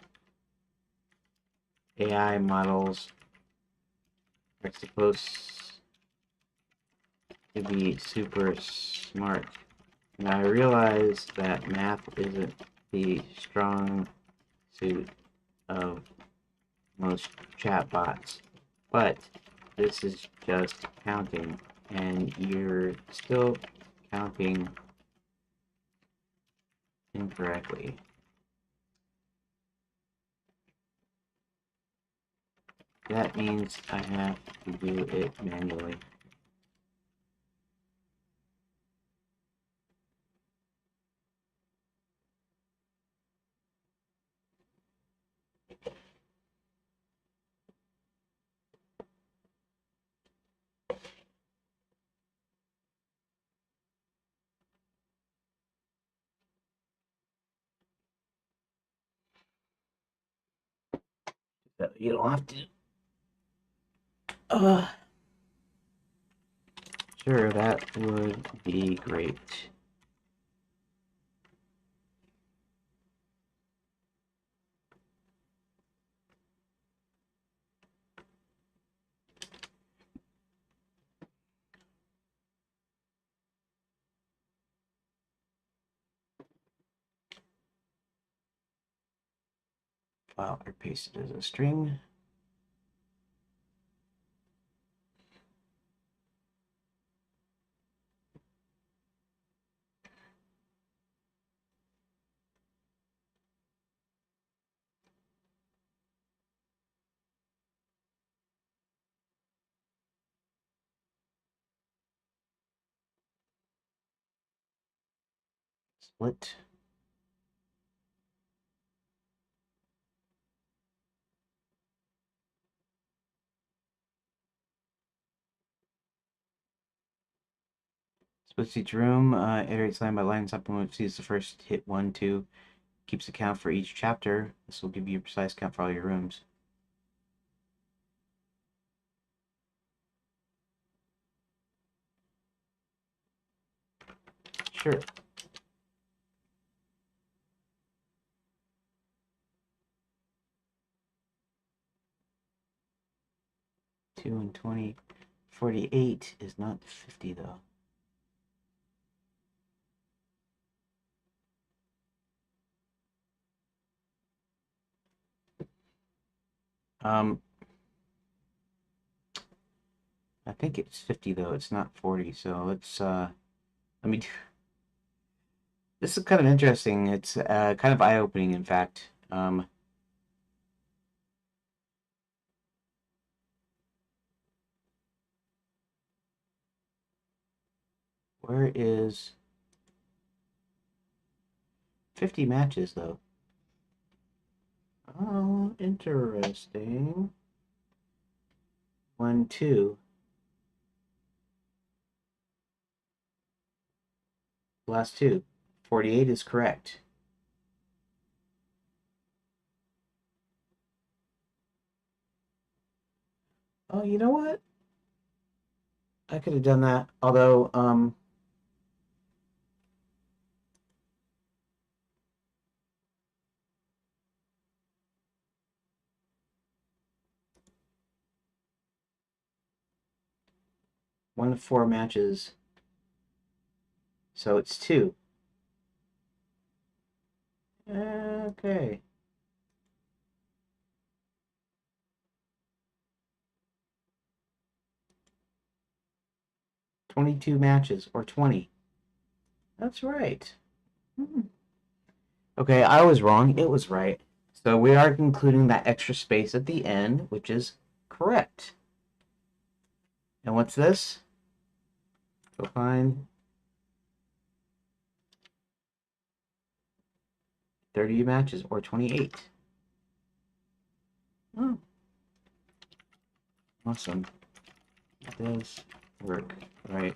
AI models are supposed to be super smart. And I realize that math isn't the strong suit of most chatbots, but this is just counting, and you're still counting incorrectly. That means I have to do it manually. So you don't have to. Sure, that would be great. File or paste it as a string. Split. Splits each room, iterates line by line, supplement sees the first hit 1, 2, keeps a count for each chapter. This will give you a precise count for all your rooms. Sure. Two and 20. 48 is not 50 though. I think it's 50 though. It's not 40. So let's let me do. This is kind of interesting. It's kind of eye-opening, in fact. Where is 50 matches, though. Oh, interesting. 1, 2. Last two. 48 is correct. Oh, you know what? I could have done that. Although, 1 to 4 matches. So it's 2. Okay. 22 matches, or 20. That's right. Hmm. Okay, I was wrong. It was right. So we are including that extra space at the end, which is correct. And what's this? Go find 30 matches, or 28. Oh, awesome. It does work, right?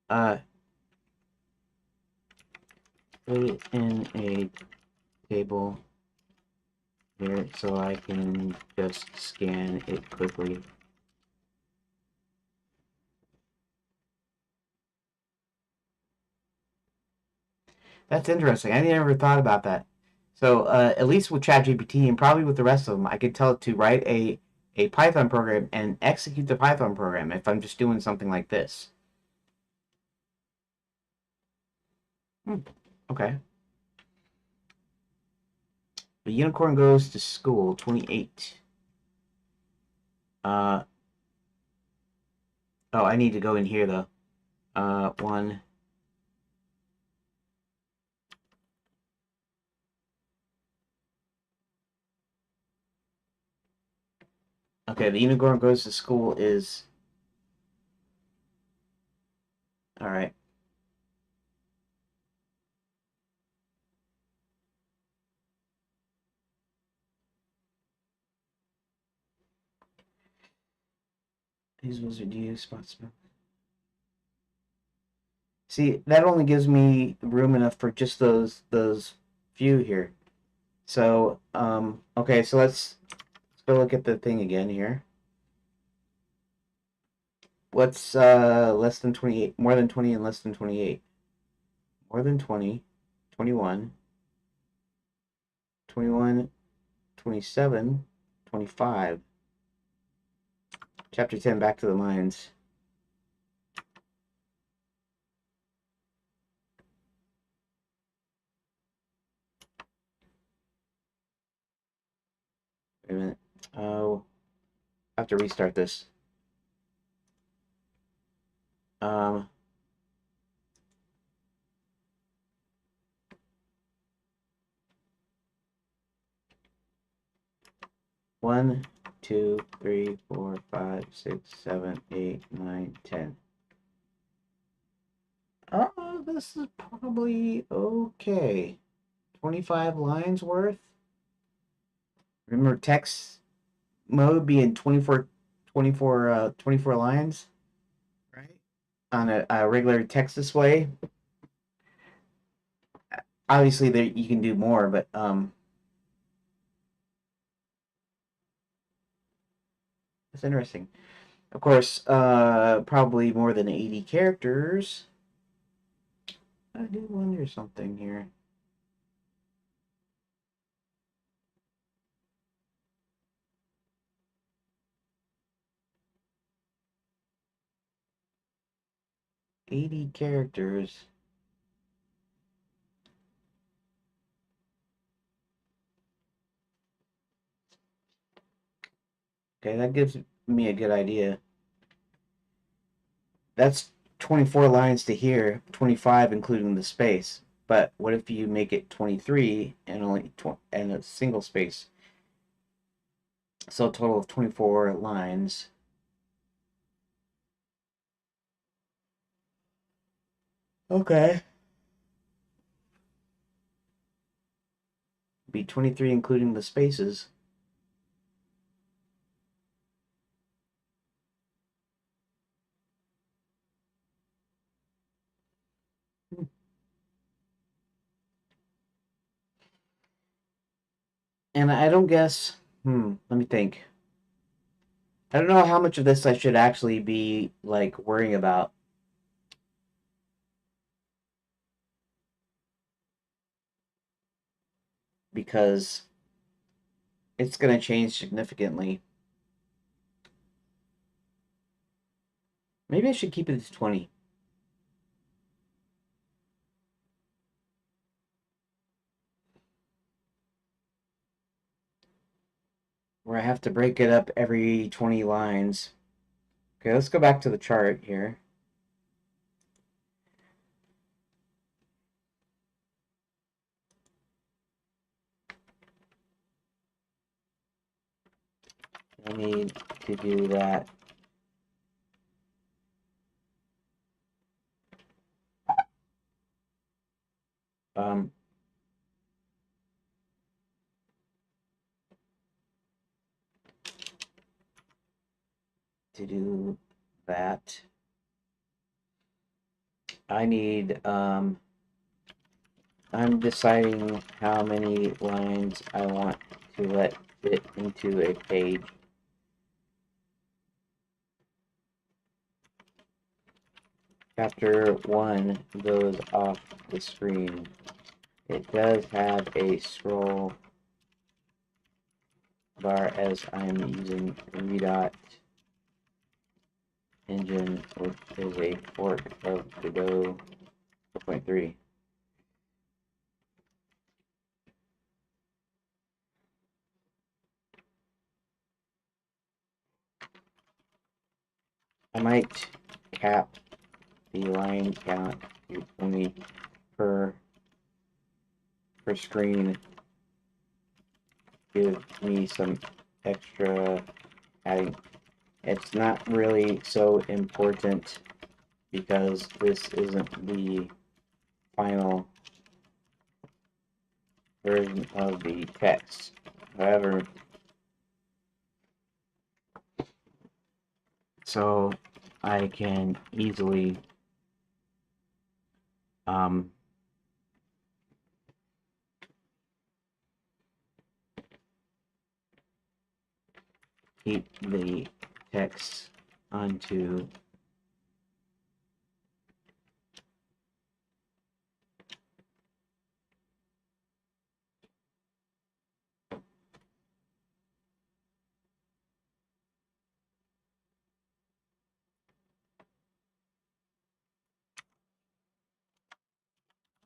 Put it in a table here so I can just scan it quickly. That's interesting. I never thought about that. So at least with ChatGPT and probably with the rest of them, I could tell it to write a Python program and execute the Python program if I'm just doing something like this. Hmm. Okay. The unicorn goes to school, 28. Oh, I need to go in here though. 1. Okay, the unicorn goes to school is... Alright. These wizard use spots. See, that only gives me room enough for just those few here. So, okay, so let's go look at the thing again here. What's less than 28, more than 20 and less than 28? More than 20, 21, 21, 27, 25. Chapter 10, Back to the Mines. Wait a minute. Oh, I have to restart this. Um, one, 2, 3, 4, 5, 6, 7, 8, 9, 10. Oh, this is probably okay. 25 lines worth. Remember text mode being 24 lines, right? On a regular text display. Obviously, there you can do more, but it's interesting. Of course, probably more than 80 characters. I do wonder something here. $80 characters. Okay, that gives me a good idea. That's 24 lines to here, 25 including the space. But what if you make it 23 and only and a single space? So a total of 24 lines. Okay. Be 23 including the spaces. And I don't guess. Let me think. I don't know how much of this I should actually be like worrying about because it's going to change significantly. Maybe I should keep it to 20. Where I have to break it up every 20 lines. Okay, let's go back to the chart here. I need to do that. Um, to do that, I need, I'm deciding how many lines I want to let fit into a page. Chapter 1 goes off the screen. It does have a scroll bar as I'm using Redot engine, which is a fork of Godot 4.3. I might cap the line count to 20 per screen. Give me some extra padding. It's not really so important because this isn't the final version of the text. However, so I can easily um, keep the text onto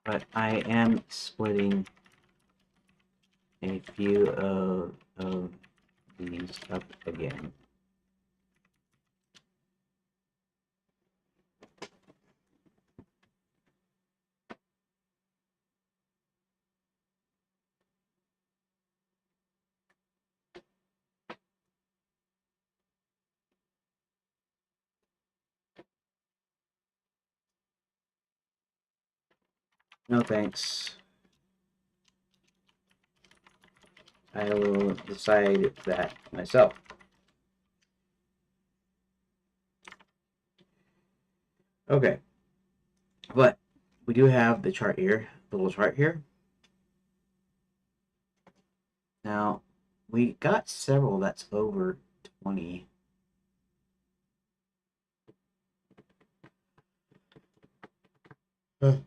but I am splitting a few of these up again. No thanks. I will decide that myself. Okay, but we do have the chart here, the little chart here. Now, we got several that's over 20. Huh.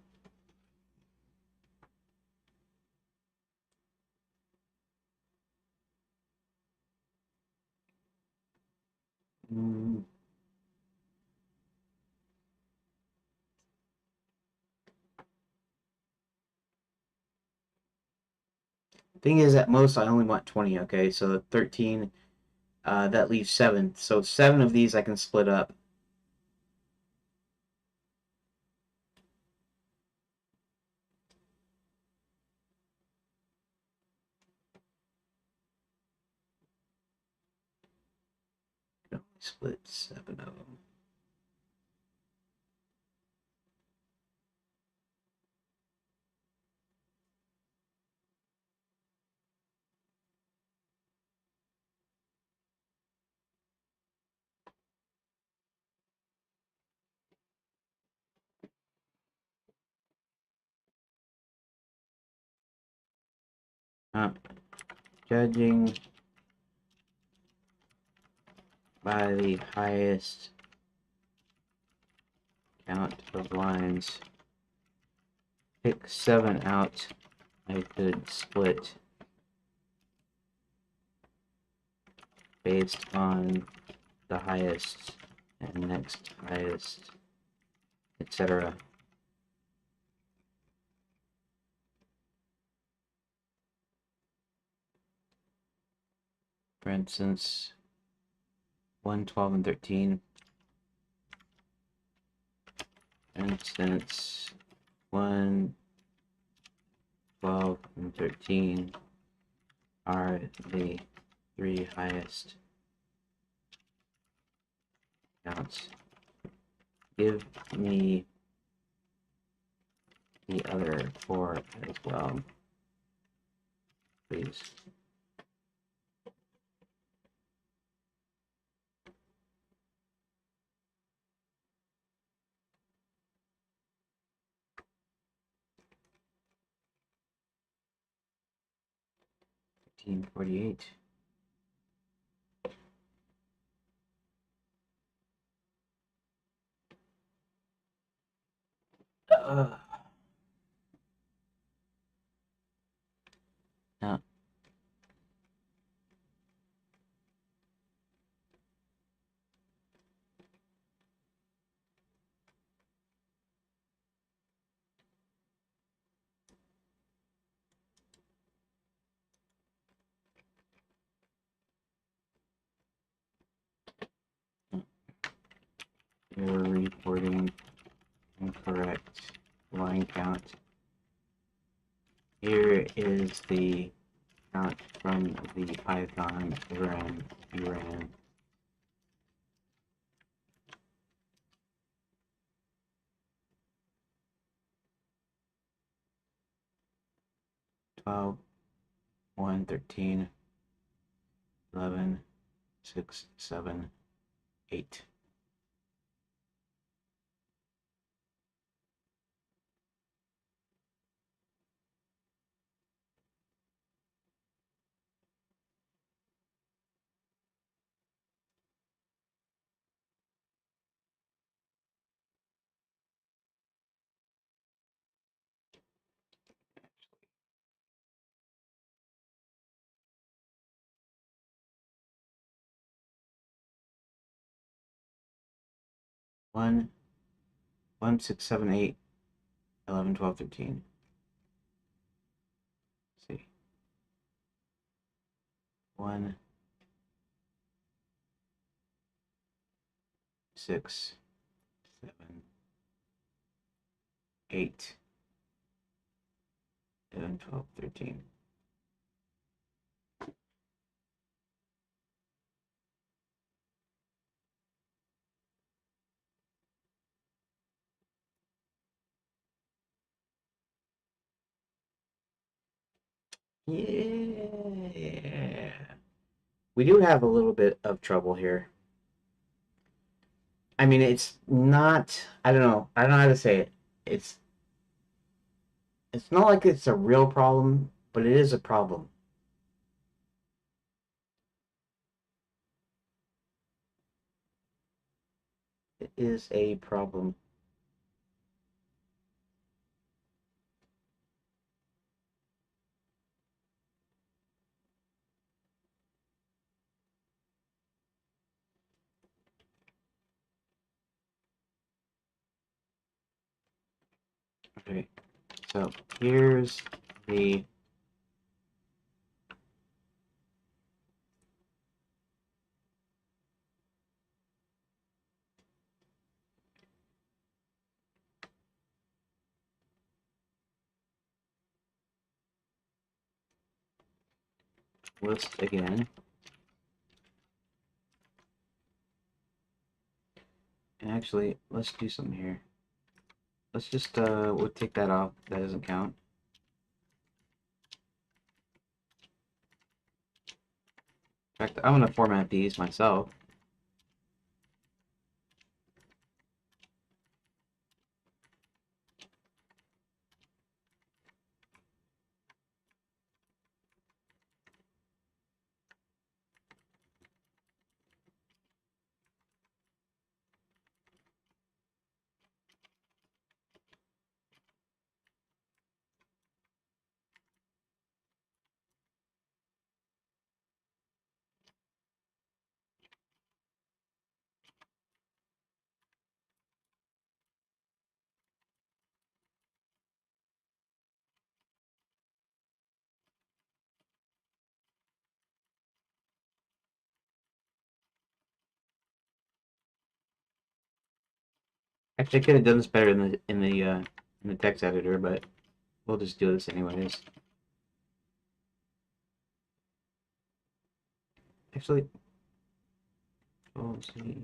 Mm. Thing is, at most, I only want 20, okay? So 13, that leaves 7. So 7 of these I can split up. I can only split 7 of them. Judging by the highest count of lines. Pick 7 out. I could split based on the highest and next highest, etc. For instance, 1, 12, and 13. For instance, 1, 12, and 13 are the 3 highest counts. Give me the other 4 as well, please. $15.48. Now, you're reporting incorrect line count. Here is the count from the Python program you ran. Twelve, 1, 13, 11, 6, 7, 8. One, 1, 6, 7, 8, 11, 12, 13. Let's see. 1, 6, 7, 8, 11, 12, 13. Yeah. We do have a little bit of trouble here. I mean, it's not, I don't know. I don't know how to say it. It's not like it's a real problem, but it is a problem. It is a problem. Okay, so here's the list again. And actually, let's do something here. Let's just, we'll take that off. That doesn't count. In fact, I'm going to format these myself. Actually, I could have done this better in the text editor, but we'll just do this anyways. Actually, let's see.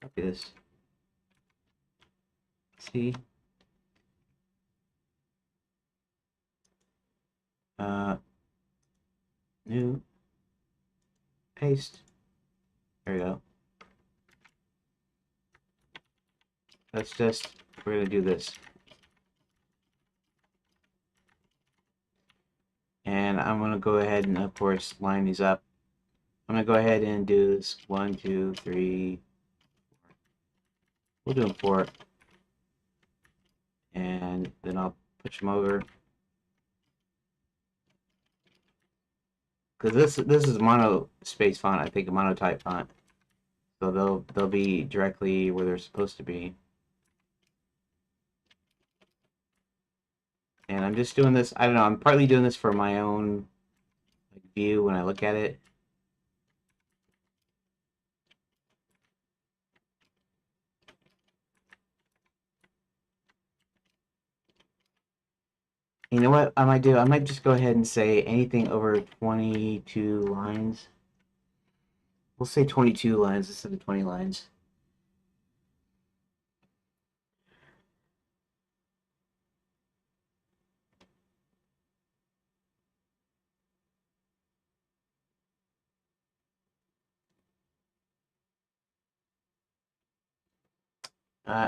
Copy this. See. New. Paste. There we go. We're gonna do this. And I'm gonna go ahead and, of course, line these up. I'm gonna go ahead and do this 1, 2, 3. We'll do them 4. And then I'll push them over. Because this is mono space font, I think, a monotype font. So they'll be directly where they're supposed to be. And I'm just doing this, I don't know, I'm partly doing this for my own view when I look at it. You know what I might do? I might just go ahead and say anything over 22 lines. We'll say 22 lines instead of 20 lines.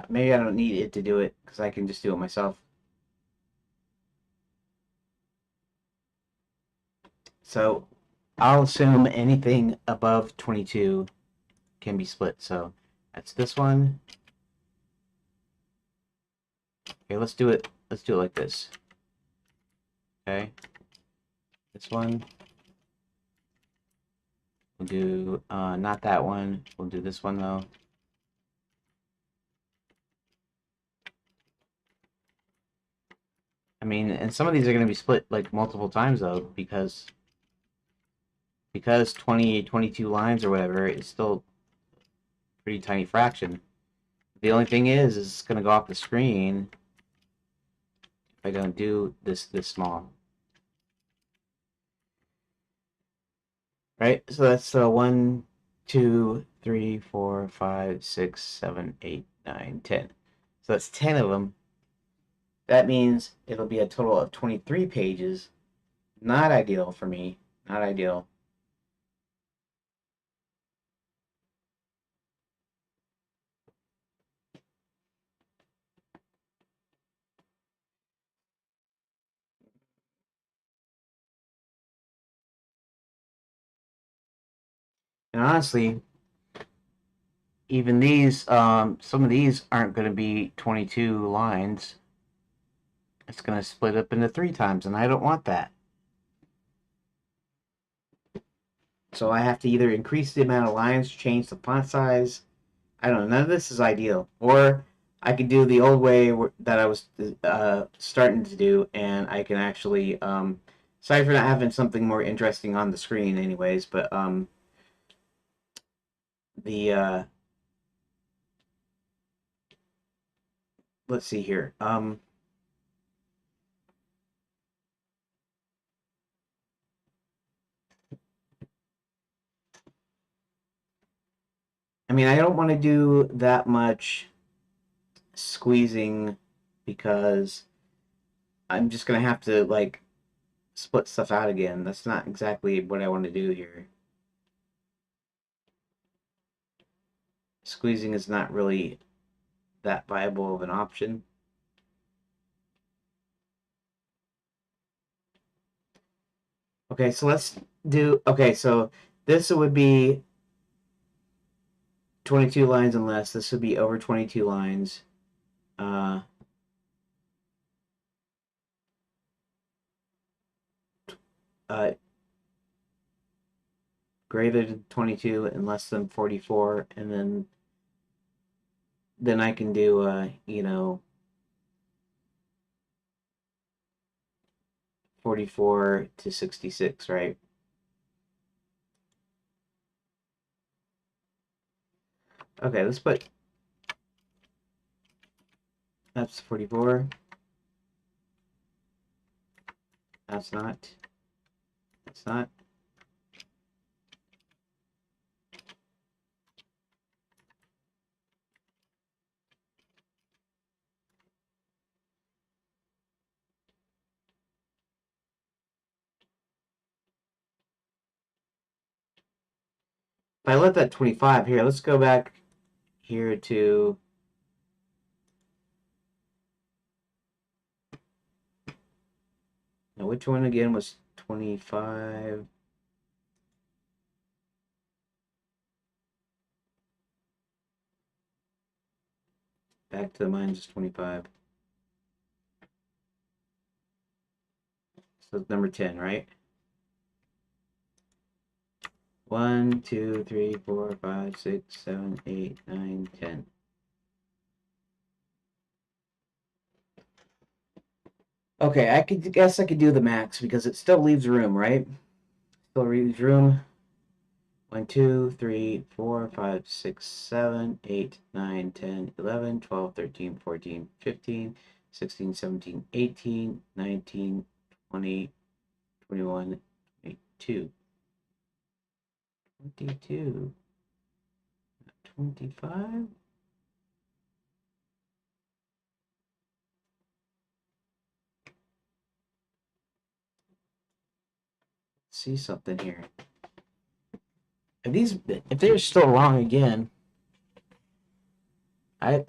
Maybe I don't need it to do it because I can just do it myself. So I'll assume anything above 22 can be split. So that's this one. Okay, let's do it. Let's do it like this. Okay. This one. We'll do not that one. We'll do this one though. I mean, and some of these are going to be split like multiple times though, because 20, 22 lines or whatever is still a pretty tiny fraction. The only thing is it's going to go off the screen if I don't do this small. Right? So that's 1, 2, 3, 4, 5, 6, 7, 8, 9, 10. So that's 10 of them. That means it'll be a total of 23 pages. Not ideal for me. Not ideal. And honestly, even these, some of these aren't going to be 22 lines. It's going to split up into 3 times, and I don't want that. So I have to either increase the amount of lines, change the font size. I don't know. None of this is ideal. Or I could do the old way that I was starting to do, and I can actually, sorry for not having something more interesting on the screen anyways, but the, let's see here. I mean, I don't want to do that much squeezing because I'm just going to have to, like, split stuff out again. That's not exactly what I want to do here. Squeezing is not really that viable of an option. Okay, so let's do, okay, so this would be 22 lines and less. This would be over 22 lines. Uh, uh, Greater than 22 and less than 44, and then I can do, you know, 44 to 66, right? Okay, let's put, that's 44. That's not. That's not. If I let that 25 here, let's go back here to, now which one again was 25? Back to the minus 25. So it's number 10, right? 1, 2, 3, 4, 5, 6, 7, 8, 9, 10. Okay, I guess I could do the max because it still leaves room, right? Still leaves room. 1, 2, 3, 4, 5, 6, 7, 8, 9, 10, 11, 12, 13, 14, 15, 16, 17, 18, 19, 20, 21, 22. 22. 25? See something here. If they're still wrong again, I'll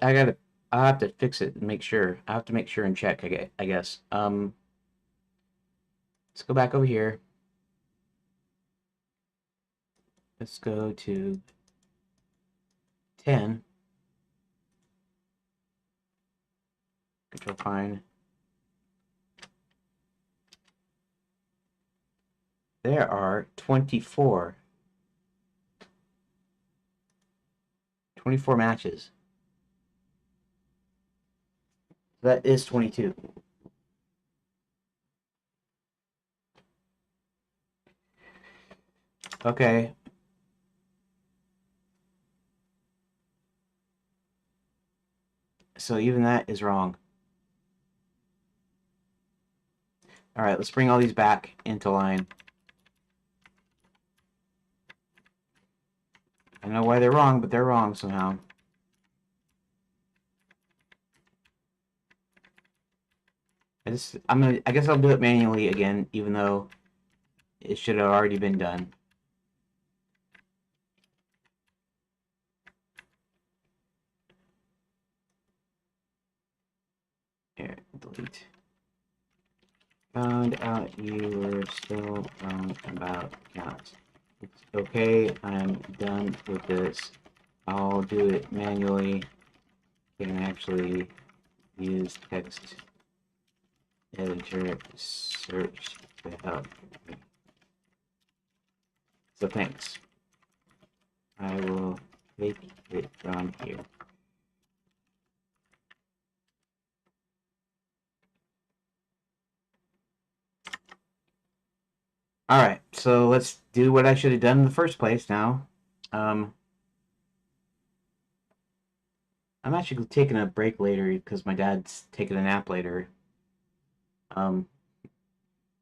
have to fix it and make sure. I have to make sure and check, I guess. Let's go back over here. Let's go to 10. Control find. There are 24. 24 matches. That is 22. Okay. So even that is wrong. All right, let's bring all these back into line. I know why they're wrong, but they're wrong somehow. I guess I'll do it manually again, even though it should have already been done. Here, delete. Found out you were still wrong about counts. It's okay, I'm done with this. I'll do it manually. Can actually use text editor search to help me. So thanks. I will take it from here. Alright, so let's do what I should have done in the first place now. I'm actually taking a break later because my dad's taking a nap later.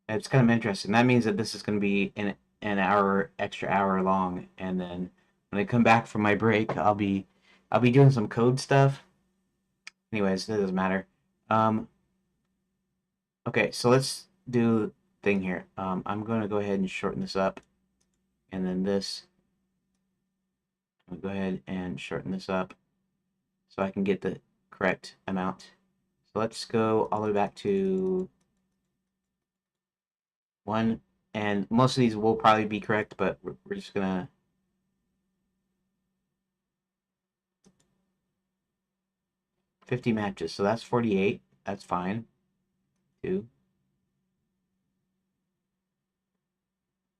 It's kind of interesting. That means that this is going to be an extra hour long, and then when I come back from my break, I'll be doing some code stuff. Anyways, that doesn't matter. Okay, so let's do the thing here. I'm going to go ahead and shorten this up, and then this. I'll go ahead and shorten this up so I can get the correct amount. So let's go all the way back to 1, and most of these will probably be correct, but we're just gonna 50 matches, so that's 48. That's fine. 2.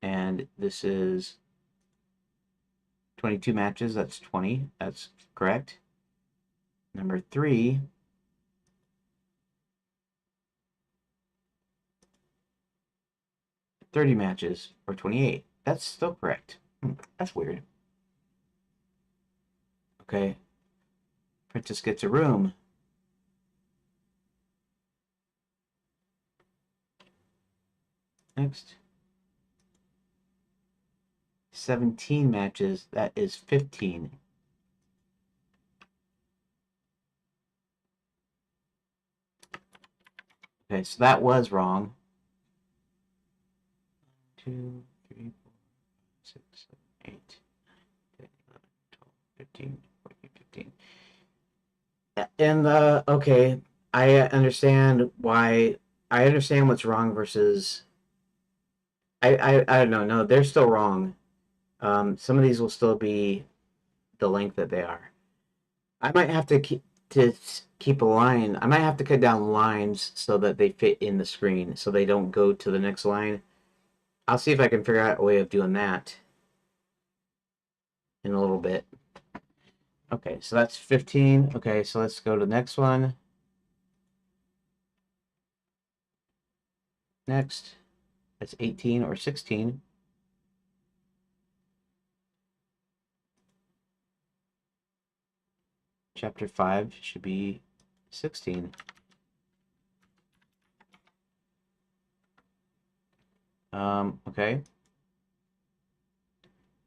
And this is 22 matches. That's 20. That's correct. Number 3 30 matches, or 28. That's still correct. That's weird. Okay. Princess gets a room. Next. 17 matches. That is 15. Okay, so that was wrong. 2, 3, 4, 6, 7, 8, 10, 11, 12, 15, 14, 15. And, okay, I understand why. I understand what's wrong versus. I don't know. No, they're still wrong. Some of these will still be the length that they are. I might have to keep a line. I might have to cut down lines so that they fit in the screen, so they don't go to the next line. I'll see if I can figure out a way of doing that in a little bit. Okay, so that's 15. Okay, so let's go to the next one. Next, that's 18 or 16. Chapter 5 should be 16. Okay.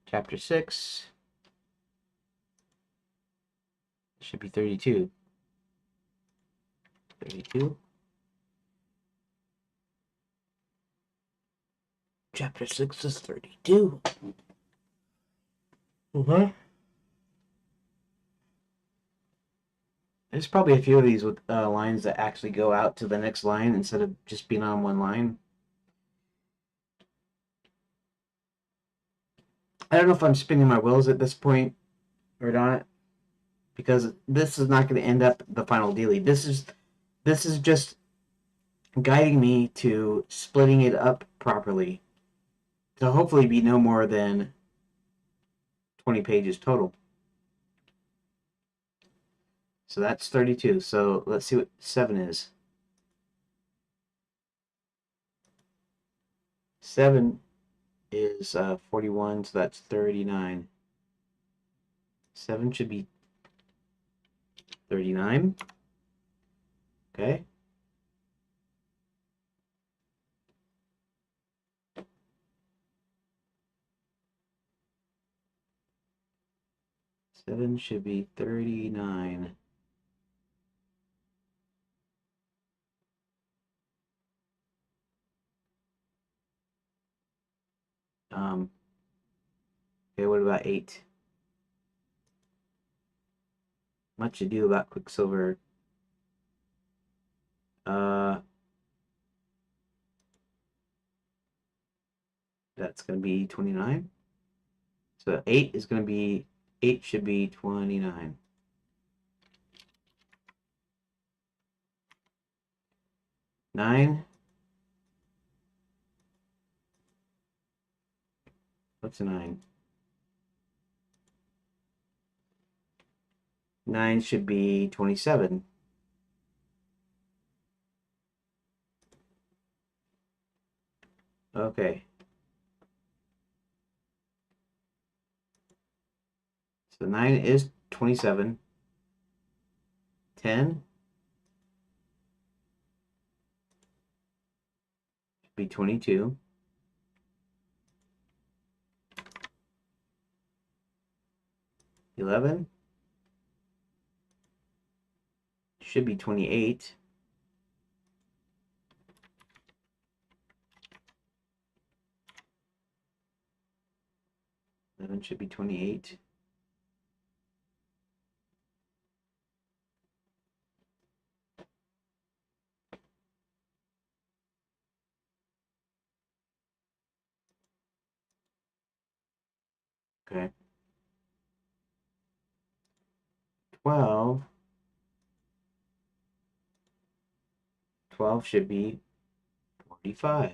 Chapter 6 should be 32. 32. Chapter 6 is 32. There's probably a few of these with lines that actually go out to the next line instead of just being on one line. I don't know if I'm spinning my wheels at this point or not, because this is not going to end up the final dealie. This is just guiding me to splitting it up properly to hopefully be no more than 20 pages total. So that's 32. So let's see what 7 is. 7 is 41, so that's 39. 7 should be 39. Okay. Seven should be 39. Okay, what about 8? Much ado about Quicksilver. That's going to be 29. So 8 is going to be, 8 should be 29. 9. What's a 9? 9 should be 27. Okay. So 9 is 27. 10 should be 22. 11 should be 28. 11 should be 28. Okay. 12. 12 should be 45.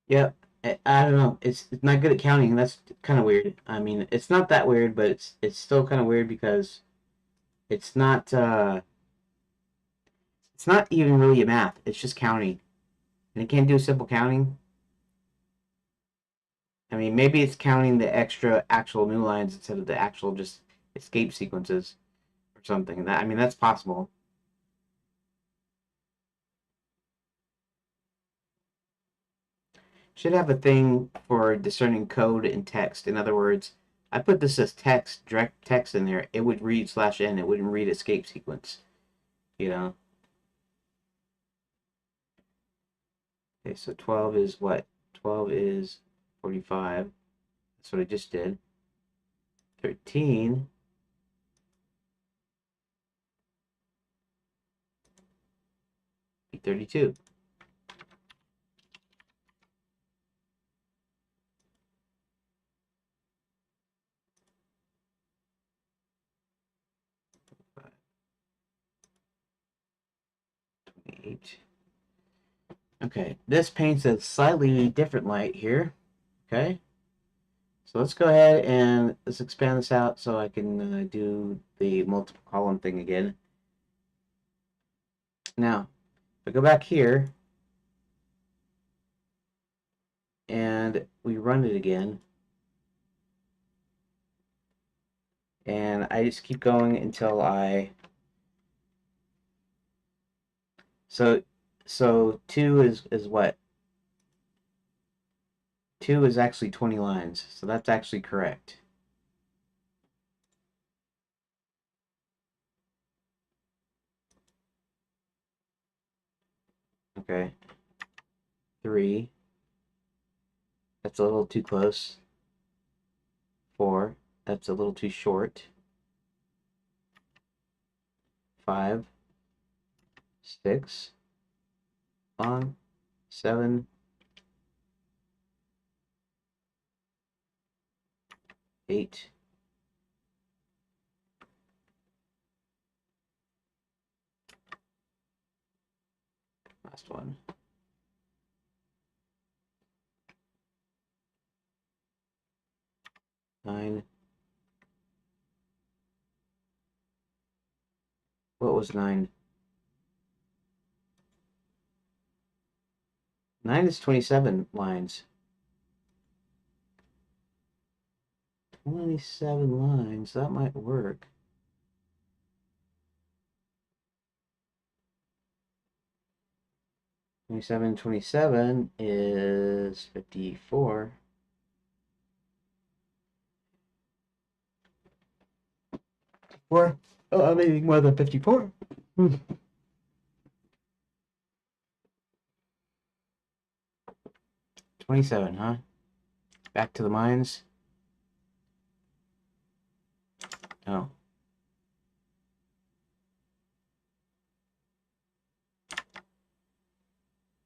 Yep. I don't know. It's not good at counting. That's kind of weird. I mean, it's not that weird, but it's still kind of weird because it's not It's not even really a math. It's just counting. And it can't do simple counting. I mean, maybe it's counting the extra actual new lines instead of the actual just escape sequences or something. That, I mean, that's possible. Should have a thing for discerning code and text. In other words, I put this as text, direct text in there. It would read /n. It wouldn't read escape sequence. You know. Okay, so 12 is what? 12 is 45. That's what I just did. 13 be 32. Eight. Okay, this paints a slightly different light here. Okay, so let's go ahead and let's expand this out so I can do the multiple column thing again. Now, if I go back here and we run it again, and I just keep going until I so 2 is what? 2 is actually 20 lines, so that's actually correct. Okay. 3, that's a little too close. 4, that's a little too short. 5, 6, long. 7, 8, last one. 9. What was 9? 9 is 27 lines. 27 lines, that might work. 27 is 54. Or maybe more than 54. 27, huh? Back to the mines. Oh.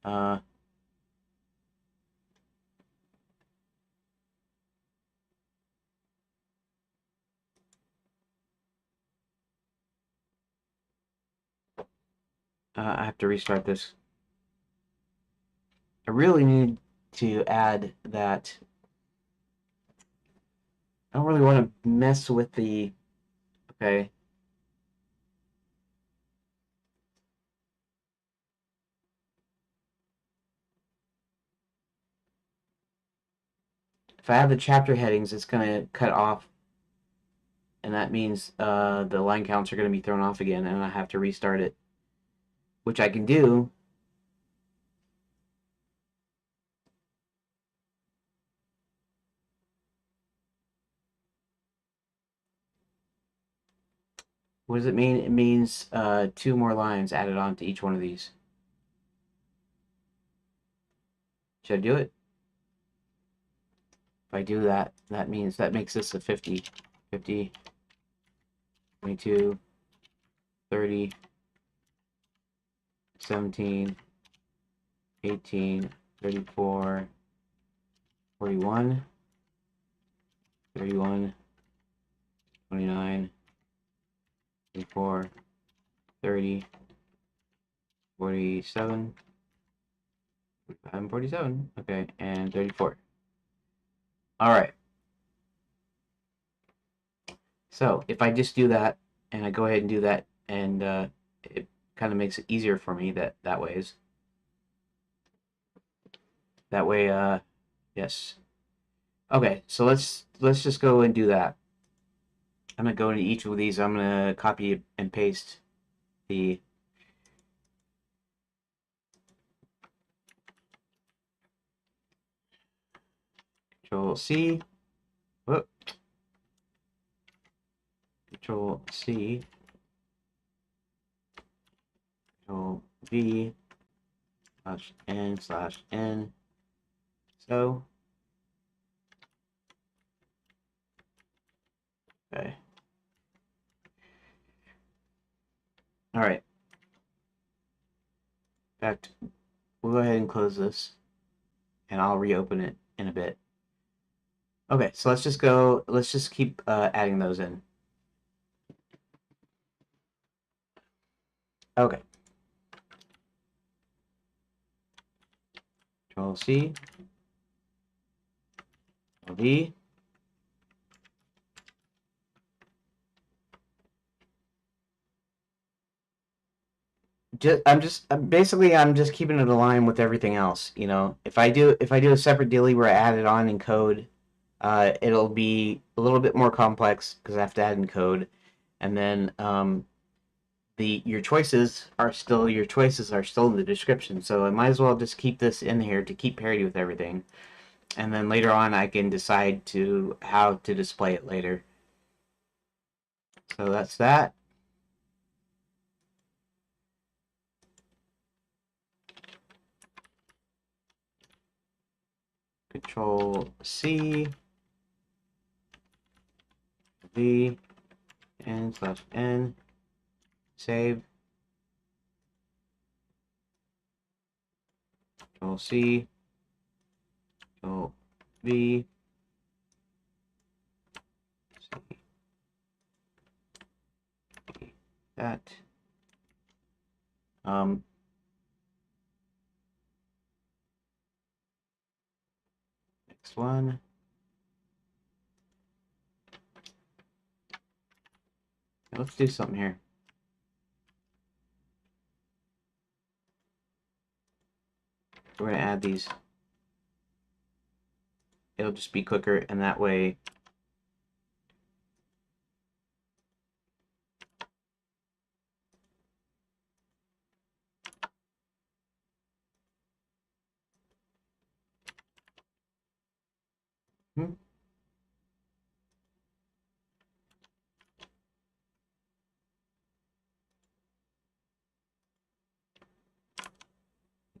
Uh, I have to restart this. I really need to add that. I don't really want to mess with the. Okay. If I have the chapter headings, it's going to cut off. And that means the line counts are going to be thrown off again, and I have to restart it. Which I can do. What does it mean? It means 2 more lines added on to each one of these. Should I do it? If I do that, that means that makes this a 50. 50, 22, 30, 17, 18, 34, 41, 31, 29, 24, 30, 47, 45, and 47. Okay, and 34. All right. So if I just do that, and I go ahead and do that, and it kind of makes it easier for me that ways. That way, yes. Okay, so let's just go and do that. I'm gonna go into each of these. I'm gonna copy and paste the Control C, whoop, Control C, Control V, /N. So, okay. All right. In fact, we'll go ahead and close this, and I'll reopen it in a bit. Okay, so let's just keep adding those in. Okay. Control C, Control V. I'm just keeping it aligned with everything else. You know, if I do a separate daily where I add it on in code, it'll be a little bit more complex because I have to add in code, and then your choices are still in the description. So I might as well just keep this in here to keep parity with everything, and then later on I can decide to how to display it later. So that's that. Control C, V, N/N, save. Control C, Control V, C, that. Next one. Let's do something here. We're gonna add these. It'll just be quicker, and that way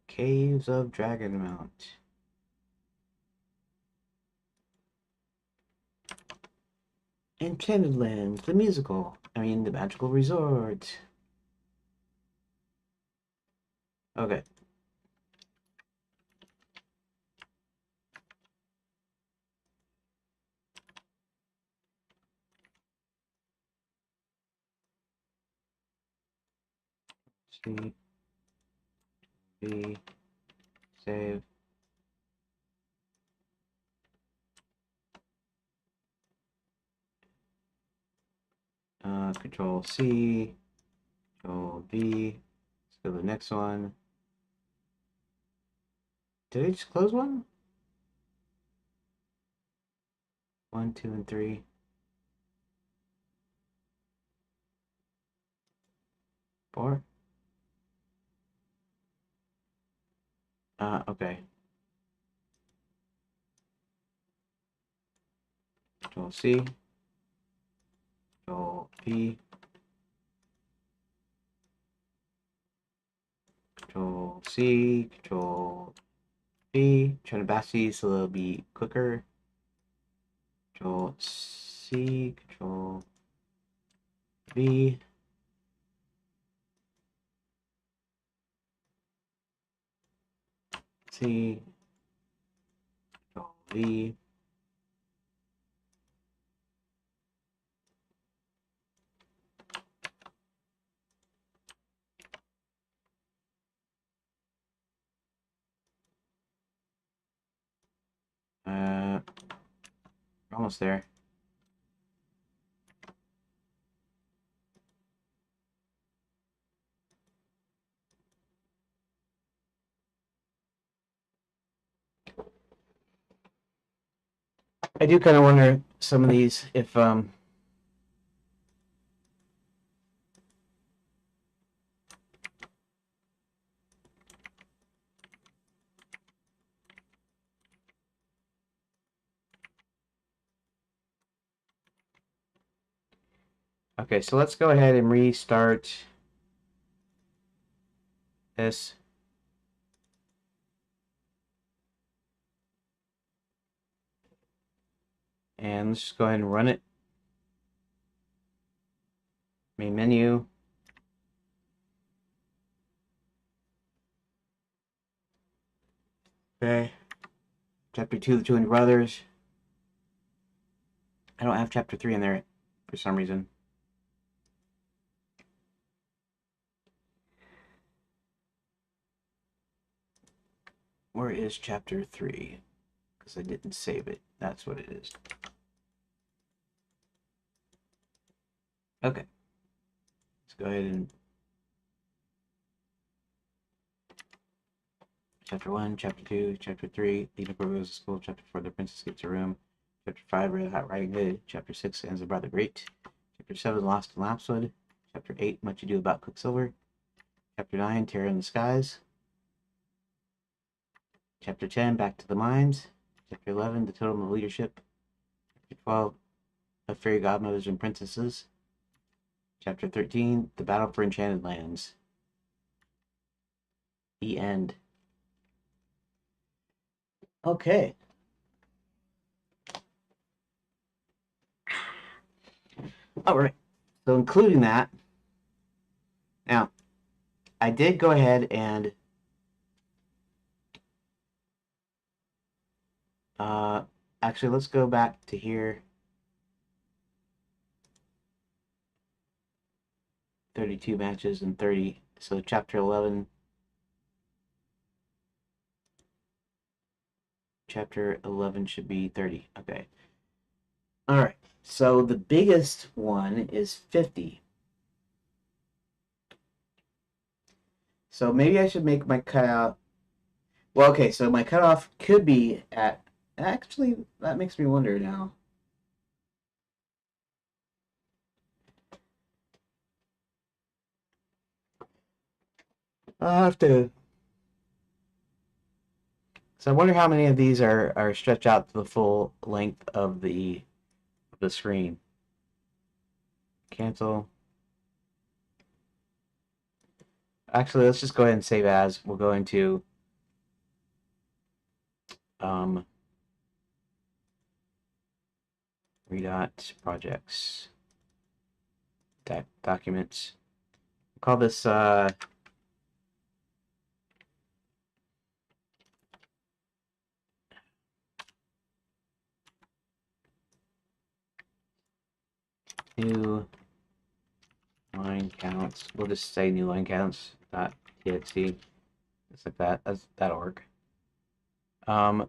Caves of Dragonmount. Enchanted Lands, the musical. The magical resort. Okay. C, V, save. Control C, Control V. Let's go to the next one. Did I just close one? 1, 2, and 3. 4. Okay. Control C, Control V, Control C, Control V. Trying to batch these so they'll be quicker. Control C, Control V. C, Control V. We're almost there. I do kind of wonder some of these if okay, so let's go ahead and restart this. And let's just go ahead and run it. Main menu. Okay. Chapter 2, The Two Brothers. I don't have Chapter 3 in there for some reason. Where is Chapter 3? Because I didn't save it. That's what it is. Okay. Let's go ahead and Chapter 1, Chapter 2, Chapter 3, Lena goes to school, Chapter 4, the princess gets a room, Chapter 5, Red Hot Riding Hood, Chapter 6, Ends About the Great, Chapter 7, Lost in Lapswood, Chapter 8, Much Ado About Quicksilver, Chapter 9, Terror in the Skies, Chapter 10, Back to the Mines, Chapter 11, The Totem of Leadership, Chapter 12, Of Fairy Godmothers and Princesses, Chapter 13, The Battle for Enchanted Lands. The end. Okay. All right. So including that, now I did go ahead and actually let's go back to here. 32 matches and 30. So chapter 11. Chapter 11 should be 30. Okay. All right. So the biggest one is 50. So maybe I should make my cutout. Well, okay, so my cutoff could be at. Actually, that makes me wonder now. I'll have to. So I wonder how many of these are stretched out to the full length of the screen. Cancel. Actually, let's just go ahead and save as. We'll go into redot projects. Documents. We'll call this new line counts. We'll just say new line counts .txt. Just like that. That'll work. I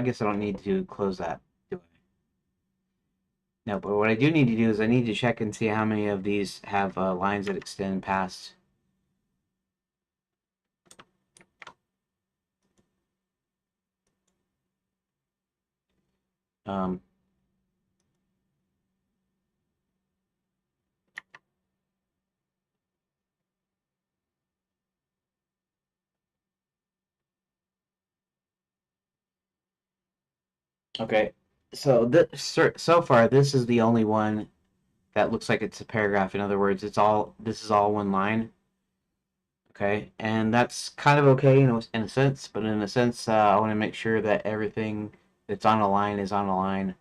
guess I don't need to close that, do I? No, but what I do need to do is I need to check and see how many of these have lines that extend past. Okay, so so far this is the only one that looks like it's a paragraph. In other words, this is all one line. Okay, and that's kind of okay in a sense, but in a sense, I want to make sure that everything that's on a line is on a line,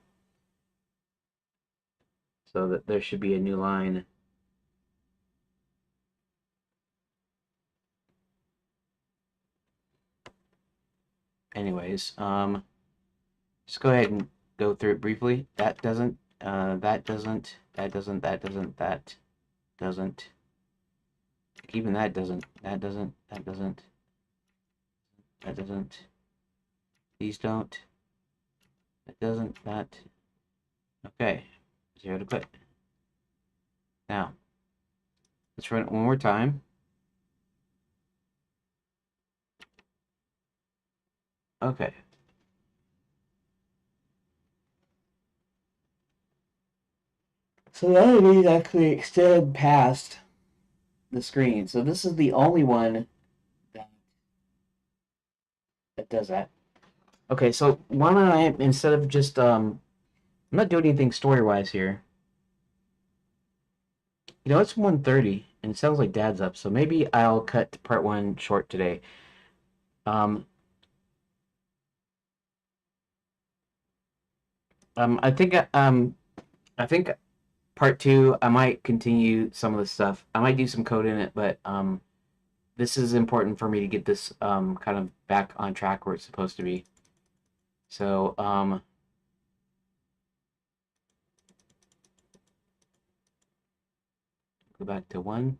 so that there should be a new line. Anyways, just go ahead and go through it briefly. That doesn't, that doesn't, that doesn't, that doesn't, that doesn't. Even that doesn't, that doesn't, that doesn't, that doesn't. These don't. That doesn't, that. Okay, 0 to quit. Now, let's run it one more time. Okay. So the other these actually extend past the screen. So this is the only one that, that does that. Okay, so why don't I, instead of just I'm not doing anything story wise here. You know, it's 1:30 and it sounds like Dad's up, so maybe I'll cut part one short today. Um, I think I think part two I might continue some of the stuff. I might do some code in it, but this is important for me to get this kind of back on track where it's supposed to be. So go back to one.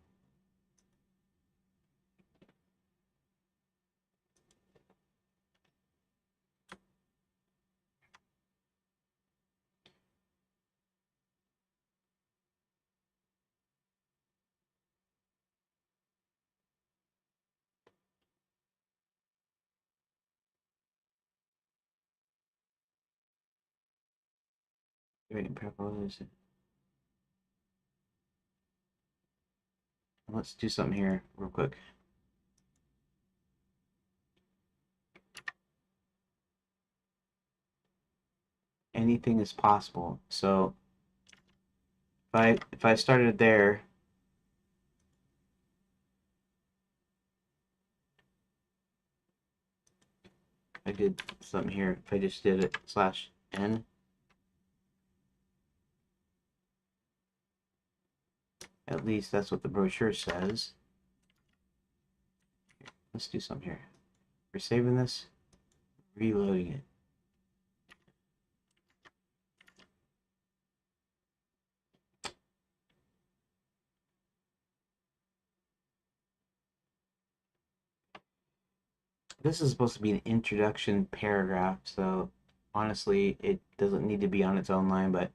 Wait, let's do something here real quick. Anything is possible. So if I started there, I did something here. If I just did it /n, at least that's what the brochure says. Let's do something here. We're saving this, reloading it. This is supposed to be an introduction paragraph, so honestly, it doesn't need to be on its own line, but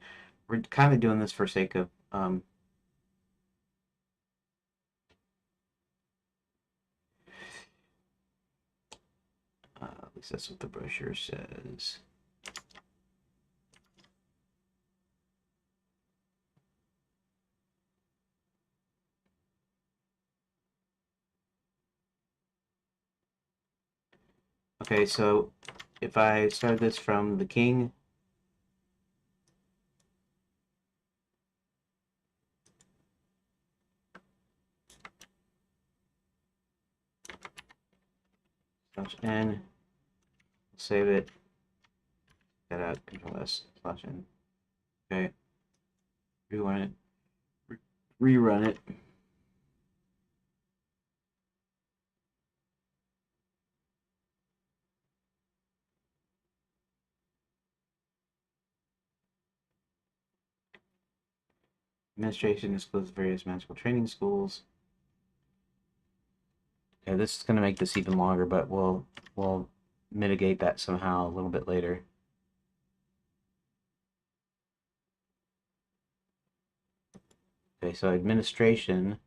we're kind of doing this for sake of at least that's what the brochure says. Okay, so if I start this from the king, /n, save it, get out, Control S /n. Okay, rerun it, rerun it. Administration discloses various magical training schools. Okay, this is going to make this even longer, but we'll mitigate that somehow a little bit later. Okay, so administration.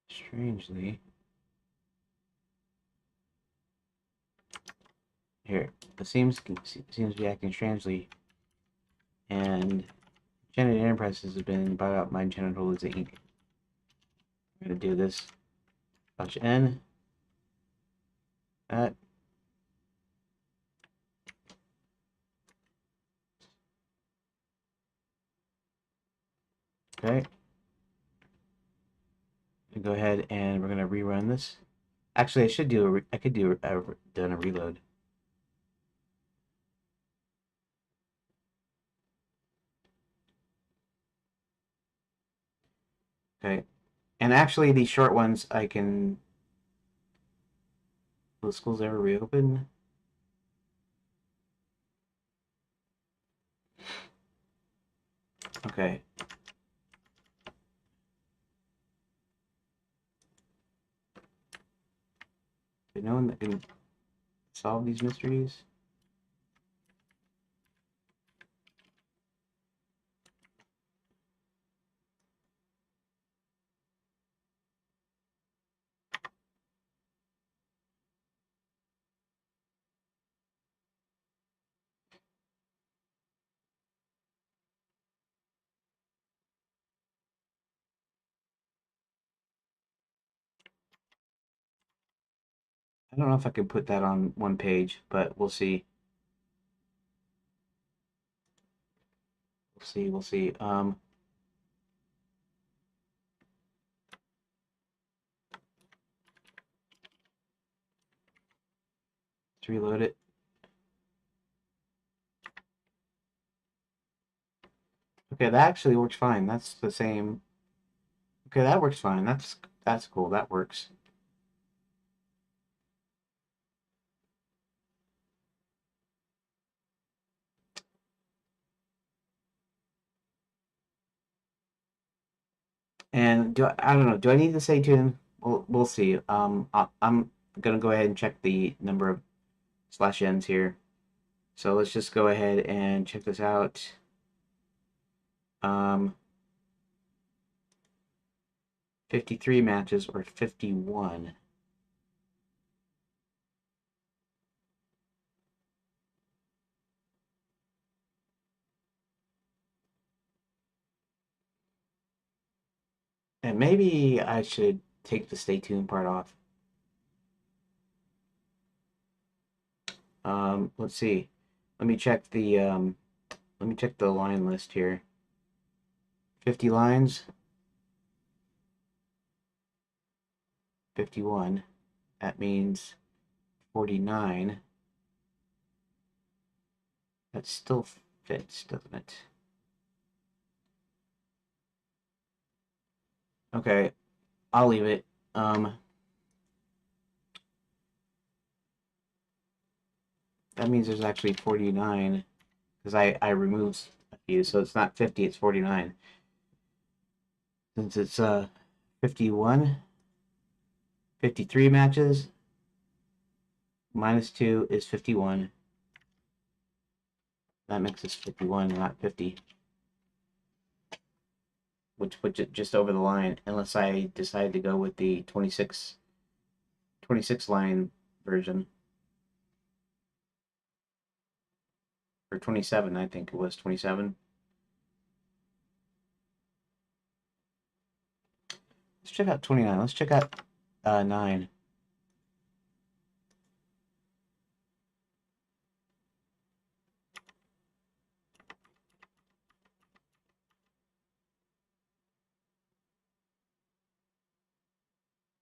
Strangely, here it seems to be acting strangely, and Enchanted Enterprises has been bought out by Enchanted Holdings Inc. I'm gonna do this /n, that. Okay, go ahead and we're gonna rerun this. Actually, I could do done a reload. Okay, and actually these short ones I can. Will the schools ever reopen? Okay. Is no one that can solve these mysteries? I don't know if I can put that on one page, but we'll see. We'll see. We'll see. Let's reload it. Okay, that actually works fine. That's the same. Okay, that works fine. That's cool. That works. And I don't know. Do I need to stay tuned? We'll see. I'm gonna go ahead and check the number of slash ends here. So let's just go ahead and check this out. Um, 53 matches or 51. And maybe I should take the stay tuned part off. Let's see. Let me check the line list here. 50 lines, 51. That means 49. That still fits, doesn't it? Okay, I'll leave it. That means there's actually 49 because I removed a few, so it's not 50, it's 49. Since it's 51, 53 matches minus 2 is 51. That makes us 51, not 50. Which puts it just over the line, unless I decide to go with the 26 line version. Or 27, I think it was 27. Let's check out 29. Let's check out 9.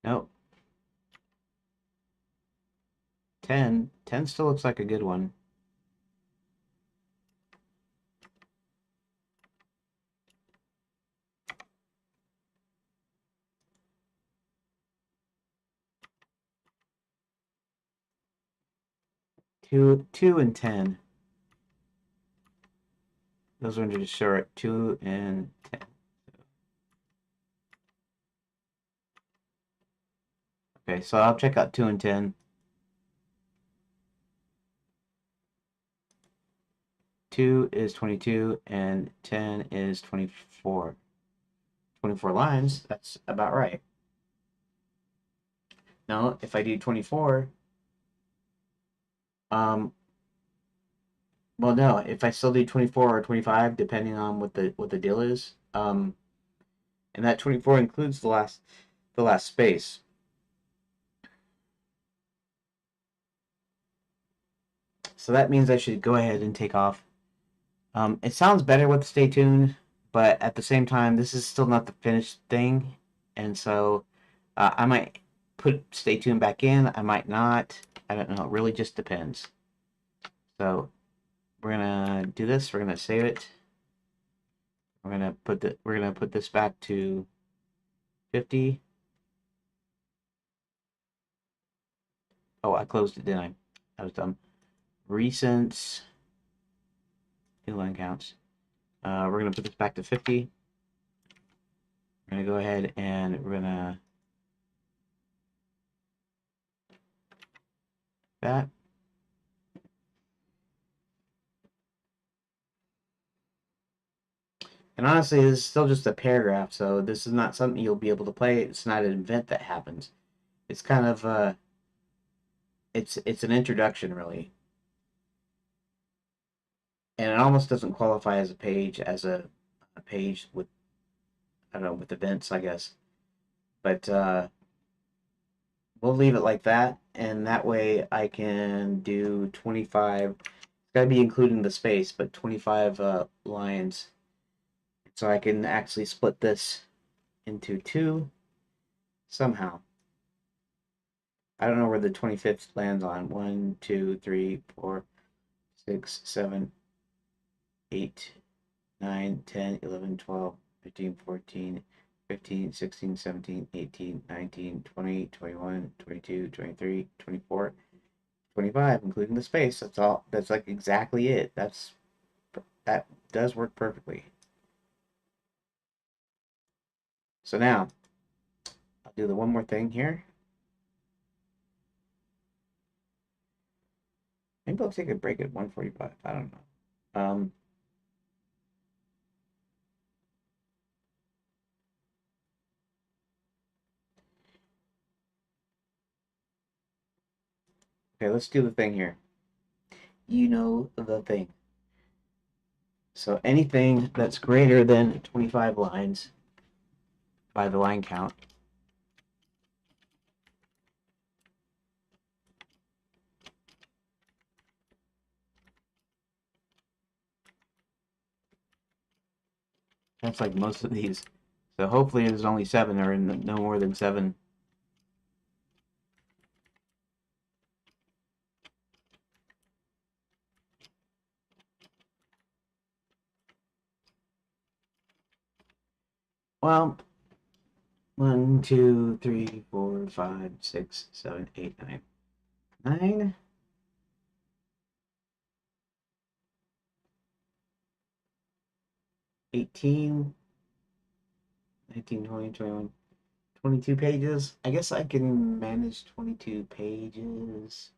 Nope. 10. 10 still looks like a good one. Two and 10. Those ones are just short. 2 and 10. Okay, so I'll check out 2 and 10. 2 is 22 and 10 is 24. 24 lines, that's about right. Now, if I do 24, um, well, no, if I still do 24 or 25, depending on what the deal is, and that 24 includes the last space. So that means I should go ahead and take off. It sounds better with stay tuned, but at the same time, this is still not the finished thing, and so I might put stay tuned back in. I might not. I don't know. It really just depends. So we're gonna do this. We're gonna save it. We're gonna put this back to 50. Oh, I closed it, didn't I? That was dumb. Recent new line counts. We're going to put this back to 50. We're going to go ahead and we're going to that. And honestly, this is still just a paragraph, so this is not something you'll be able to play. It's not an event that happens. It's kind of it's an introduction really, and it almost doesn't qualify as a page a page with I don't know with events I guess, but we'll leave it like that, and that way I can do 25. It's got to be including the space, but 25 lines, so I can actually split this into two somehow. I don't know where the 25th lands on. 1, 2, 3, 4, 6, 7, 8, 9, 10, 11, 12, 13, 14, 15, 16, 17, 18, 19, 20, 21, 22, 23, 24, 25, including the space. That's all. That's like exactly it. That does work perfectly. So now I'll do the one more thing here. Maybe I'll take a break at 1:45. I don't know. Okay, let's do the thing here. You know the thing. So anything that's greater than 25 lines by the line count. That's like most of these. So hopefully there's only 7 or no more than 7. Well, 1, 2, 3, 4, 5, 6, 7, 8, 9. 9, 18, 19, 20, 21, 22 pages. I guess I can manage 22 pages.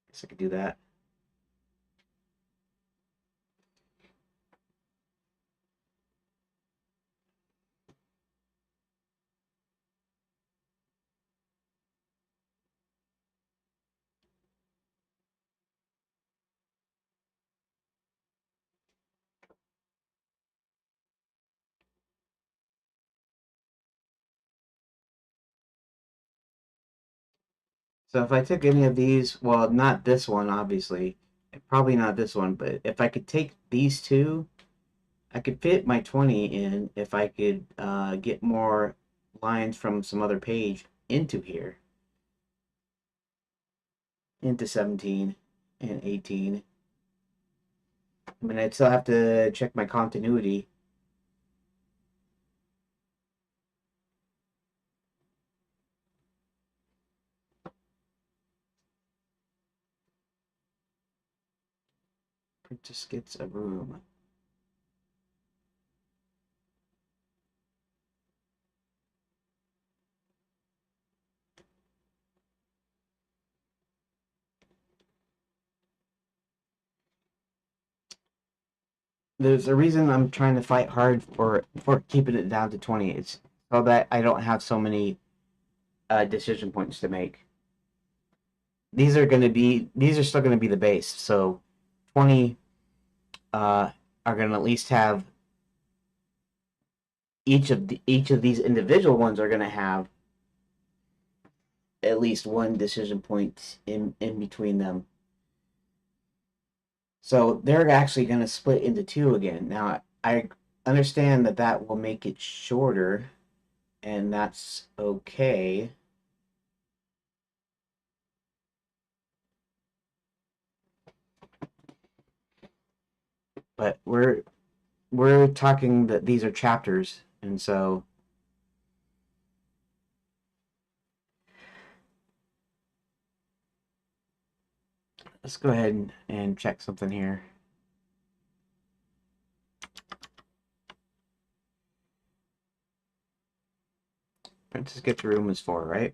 I guess I could do that. So if I took any of these, well, not this one, obviously, probably not this one, but if I could take these two, I could fit my 20 in if I could get more lines from some other page into here, into 17 and 18. I mean, I'd still have to check my continuity. Princess gets a room. There's a reason I'm trying to fight hard for keeping it down to 20. It's so that I don't have so many decision points to make. These are still going to be the base. So 20 are going to at least have each of these individual ones are going to have at least one decision point in between them. So they're actually going to split into two again. Now I understand that that will make it shorter, and that's okay. But we're talking that these are chapters, and so let's go ahead and check something here. Princess Gets a Room is 4, right?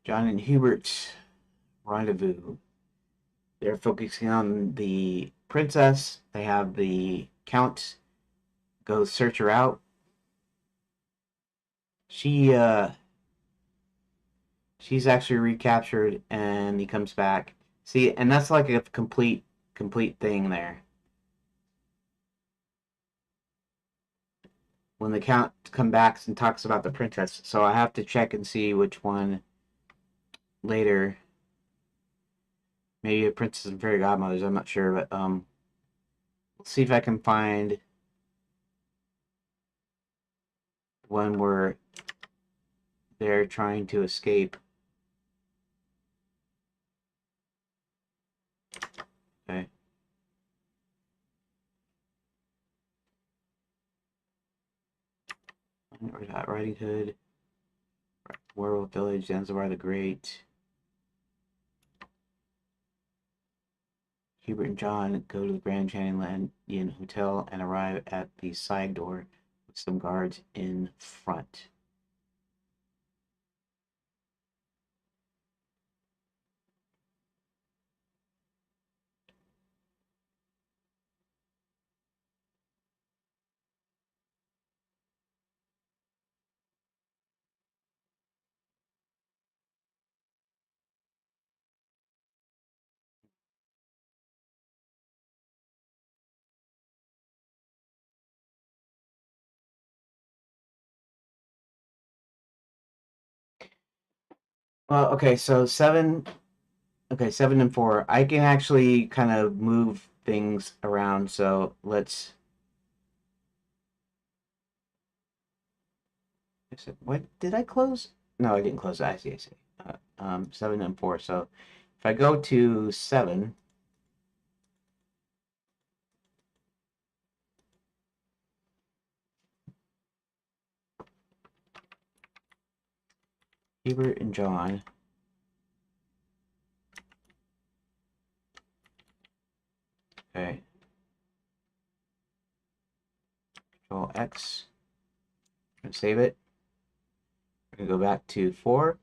John and Hubert rendezvous. They're focusing on the princess. They have the count go search her out. She she's actually recaptured, and he comes back. See, and that's like a complete thing there. When the count comes back and talks about the princess, so I have to check and see which one later. Maybe a princess and fairy godmothers. I'm not sure, but let's see if I can find one where they're trying to escape. Okay. Red Hot Riding Hood, Werewolf Village, Zanzibar the Great. Hubert and John go to the Grand Canyon Hotel and arrive at the side door with some guards in front. Well, okay, so 7. Okay, 7 and 4. I can actually kind of move things around, so let's. What did I close? No, I didn't close. I see. I see. 7 and 4. So if I go to 7, Hubert and John. Okay. Control X. I'm gonna save it. We're gonna go back to 4.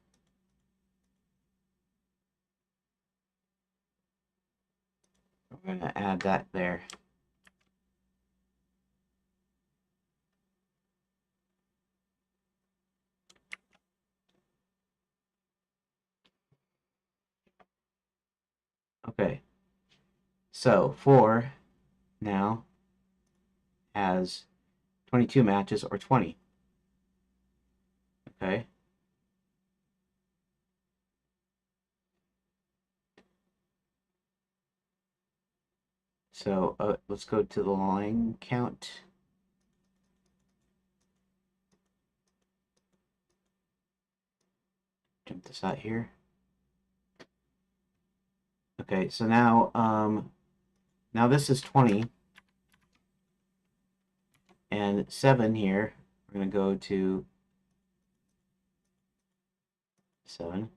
We're gonna add that there. Okay. So 4 now has 22 matches or 20. Okay. So let's go to the line count. Jump this out here. Okay, so now this is 20 and 7 here. We're gonna go to 7.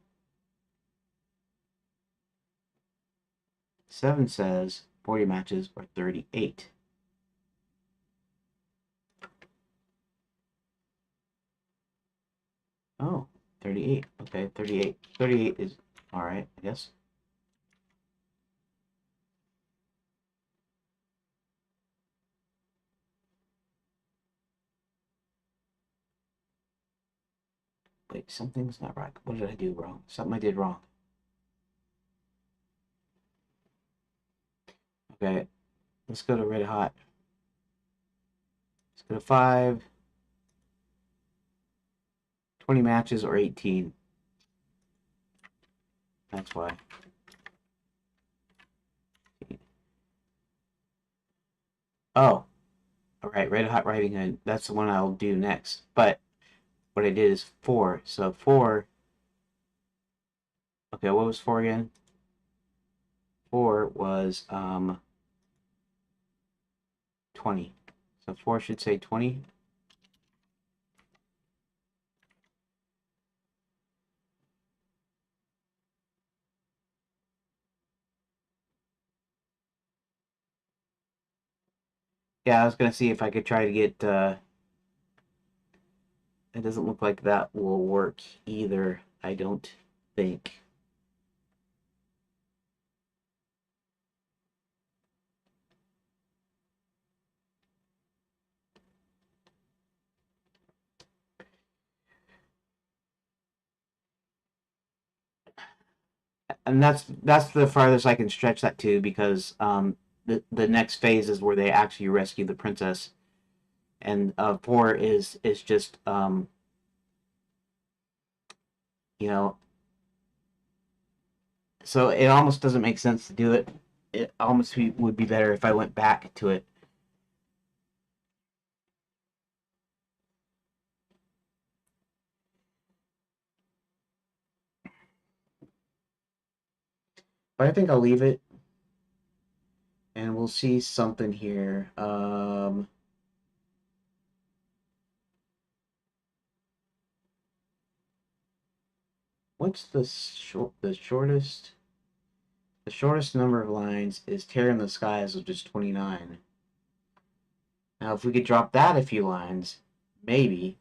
7 says 40 matches or 38. Oh, 38. Okay, 38. 38 is all right, I guess. Wait, something's not right. What did I do wrong? Something I did wrong. Okay, let's go to Red Hot. Let's go to 5. 20 matches or 18. That's why. Oh, all right. Red Hot Riding Hood. That's the one I'll do next. But what I did is 4. So 4. Okay, what was 4 again? 4 was 20. So 4 should say 20. Yeah, I was gonna see if I could try to get. It doesn't look like that will work either. I don't think. And that's the farthest I can stretch that to because the next phase is where they actually rescue the princess, and 4 is just you know, so it almost doesn't make sense to do it. It almost would be better if I went back to it. But I think I'll leave it, and we'll see something here. What's the shortest? The shortest number of lines is Tear in the Skies, which is 29. Now, if we could drop that a few lines, maybe.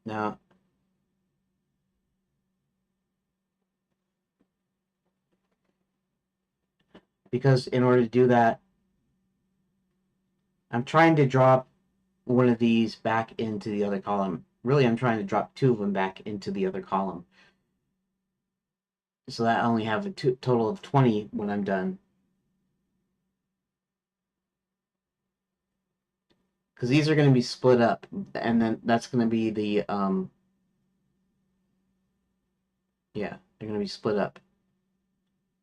Now, because in order to do that, I'm trying to drop one of these back into the other column. Really, I'm trying to drop 2 of them back into the other column. So that I only have a total of 20 when I'm done. Because these are going to be split up, and then that's going to be the yeah, they're going to be split up,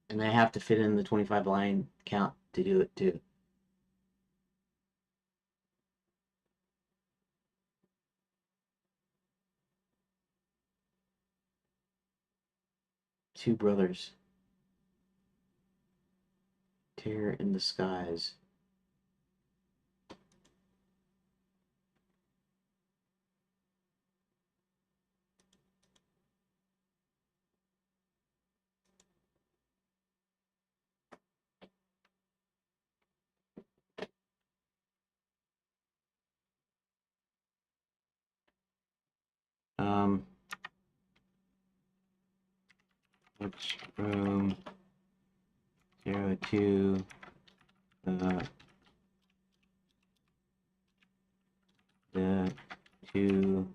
and they have to fit in the 25 line count to do it too. Two brothers, tear in the skies. Um, which room 02 uh, the two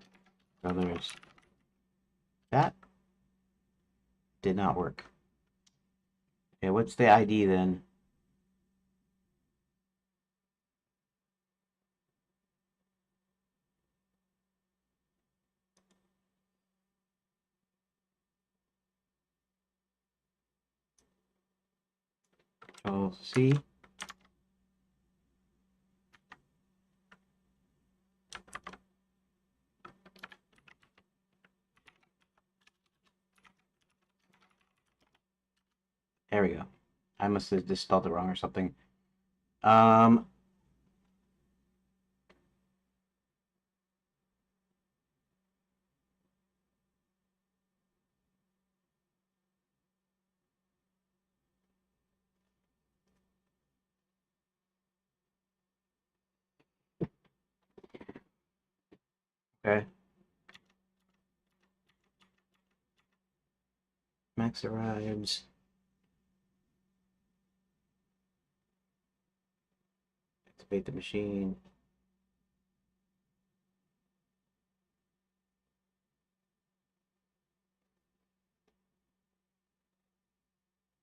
brothers. That did not work. Okay, what's the ID then? Control C. There we go. I must have just spelled it wrong or something. Um, okay. Max arrives. Activate the machine.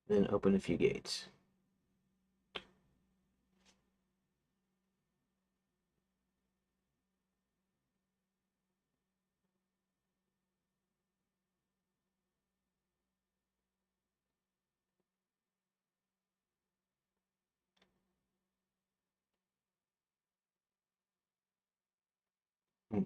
Then open a few gates. Hmm.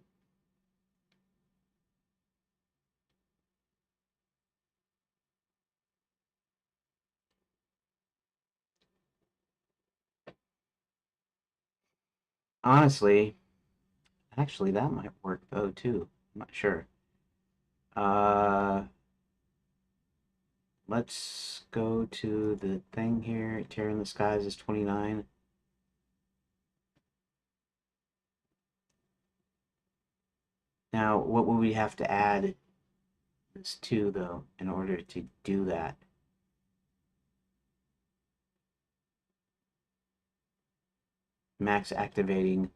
Honestly, actually, that might work though too. I'm not sure. Uh, let's go to the thing here. Terror in the Skies is 29. Now, what would we have to add this to, though, in order to do that? Max activating.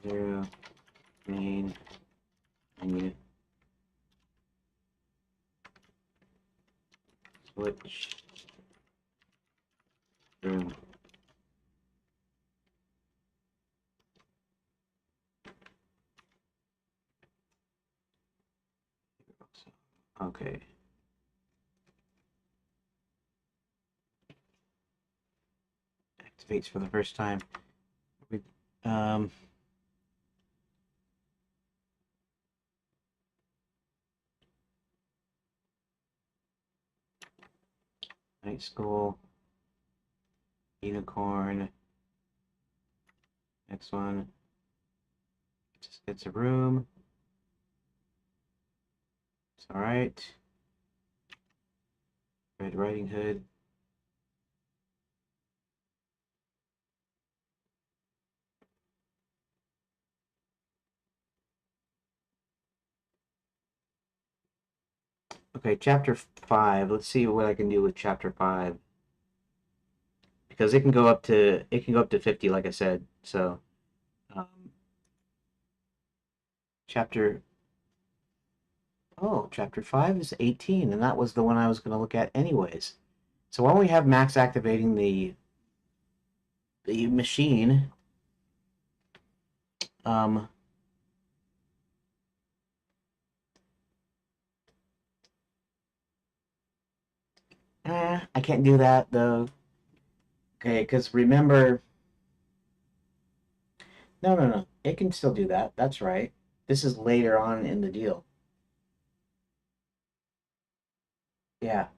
Zero main menu switch room. Okay. Activates for the first time. Um, Night School. Unicorn. Next one. Just gets a room. It's alright. Red Riding Hood. Okay, chapter 5. Let's see what I can do with chapter 5. Because it can go up to 50, like I said. So um, chapter chapter 5 is 18, and that was the one I was gonna look at anyways. So why don't we have Max activating the machine? Um I can't do that though. Okay, because remember, no. It can still do that. That's right. This is later on in the deal. Yeah.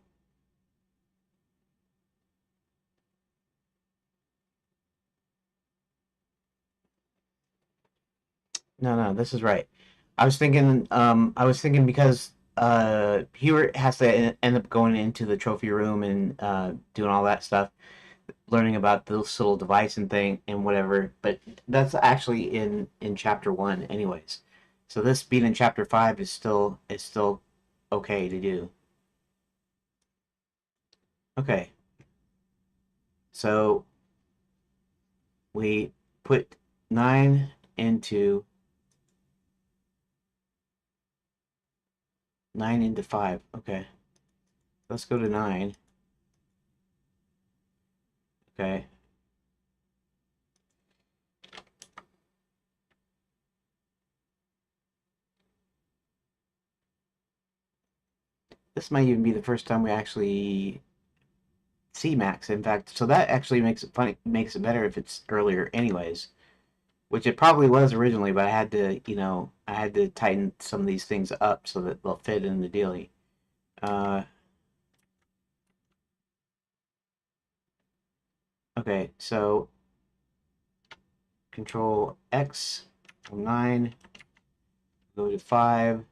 No, this is right. I was thinking because Hewert has to end up going into the trophy room and doing all that stuff, learning about this little device and thing and whatever. But that's actually in chapter 1, anyways. So this being in chapter 5 is still okay to do. Okay, so we put 9 into 5. Okay, let's go to 9. Okay. This might even be the first time we actually see Max. In fact, so that actually makes it funny, makes it better if it's earlier, anyways. Which it probably was originally, but I had to tighten some of these things up so that they'll fit in the daily. Uh, okay, so Control X from 9, go to 5,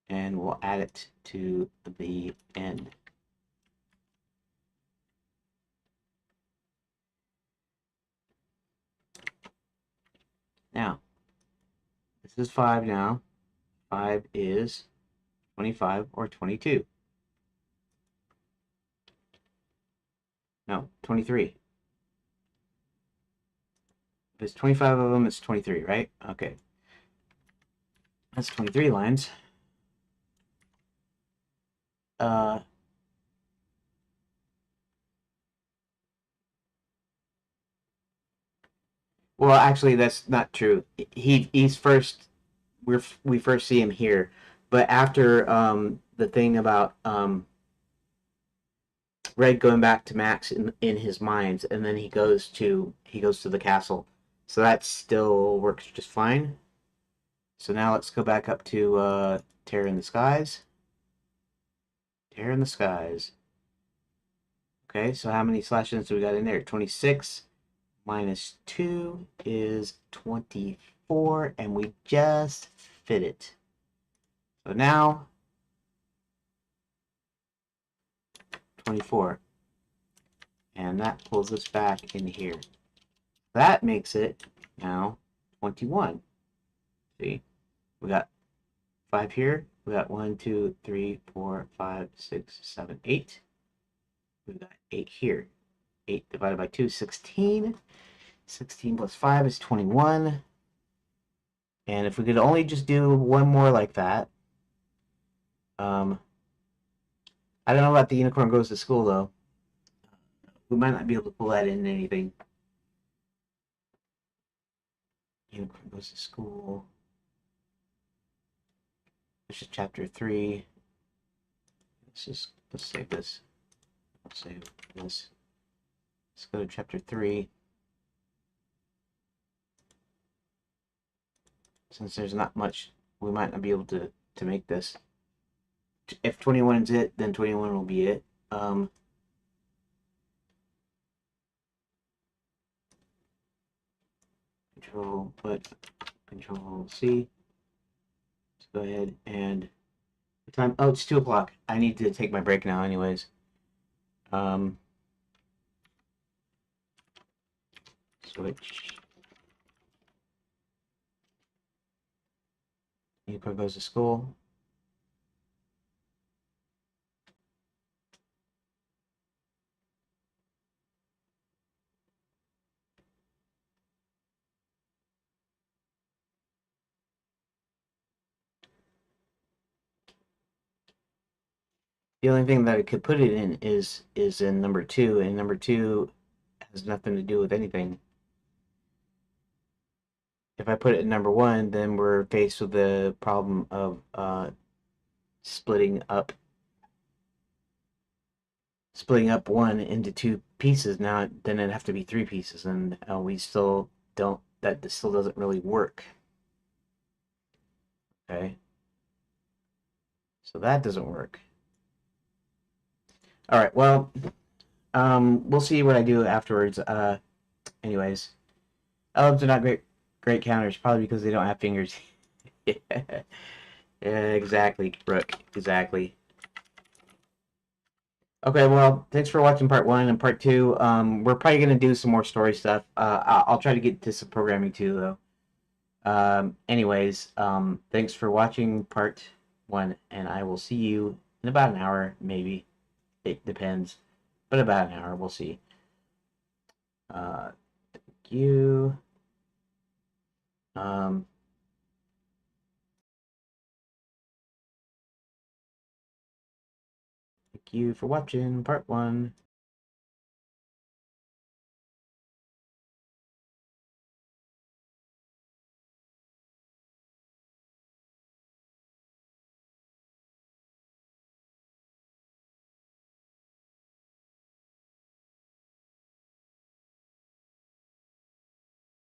and we'll add it to the end. Now, this is 5 now. 5 is 25 or 22. No, 23. If it's 25 of them, it's 23, right? Okay. That's 23 lines. Uh, well, actually, that's not true. He's first. We first see him here, but after the thing about Red going back to Max in his mind, and then he goes to the castle. So that still works just fine. So now let's go back up to Terror in the Skies. Terror in the Skies. Okay, so how many slash ins do we got in there? 26 minus 2 is 24, and we just fit it. So now 24, and that pulls us back in here. That makes it now 21. See, we got 5 here. We got 1, 2, 3, 4, 5, 6, 7, 8. We got 8 here. 8 divided by 2 is 16. 16 plus 5 is 21. And if we could only just do one more like that. I don't know about the unicorn goes to school, though. We might not be able to pull that in anything. Unicorn goes to school. This is chapter 3. Let's save this. Let's save this. Let's go to chapter 3. Since there's not much, we might not be able to make this. If 21 is it, then 21 will be it. Control C. Let's go ahead and the time. Oh, it's 2 o'clock. I need to take my break now, anyways. Switch. Unicorn goes to school. The only thing that I could put it in is in number 2, and number 2 has nothing to do with anything. If I put it in number 1, then we're faced with the problem of splitting up 1 into 2 pieces. Now then it'd have to be 3 pieces, and we still don't. That still doesn't really work. Okay, so that doesn't work. All right, well, we'll see what I do afterwards. Anyways, elves are not great counters, probably because they don't have fingers. Yeah, exactly, Brooke. Exactly. Okay, well, thanks for watching part 1 and part 2. We're probably gonna do some more story stuff. I'll try to get to some programming too, though. Anyways, thanks for watching part 1, and I will see you in about an hour, maybe. It depends, but about an hour, we'll see. Thank you. Thank you for watching part 1.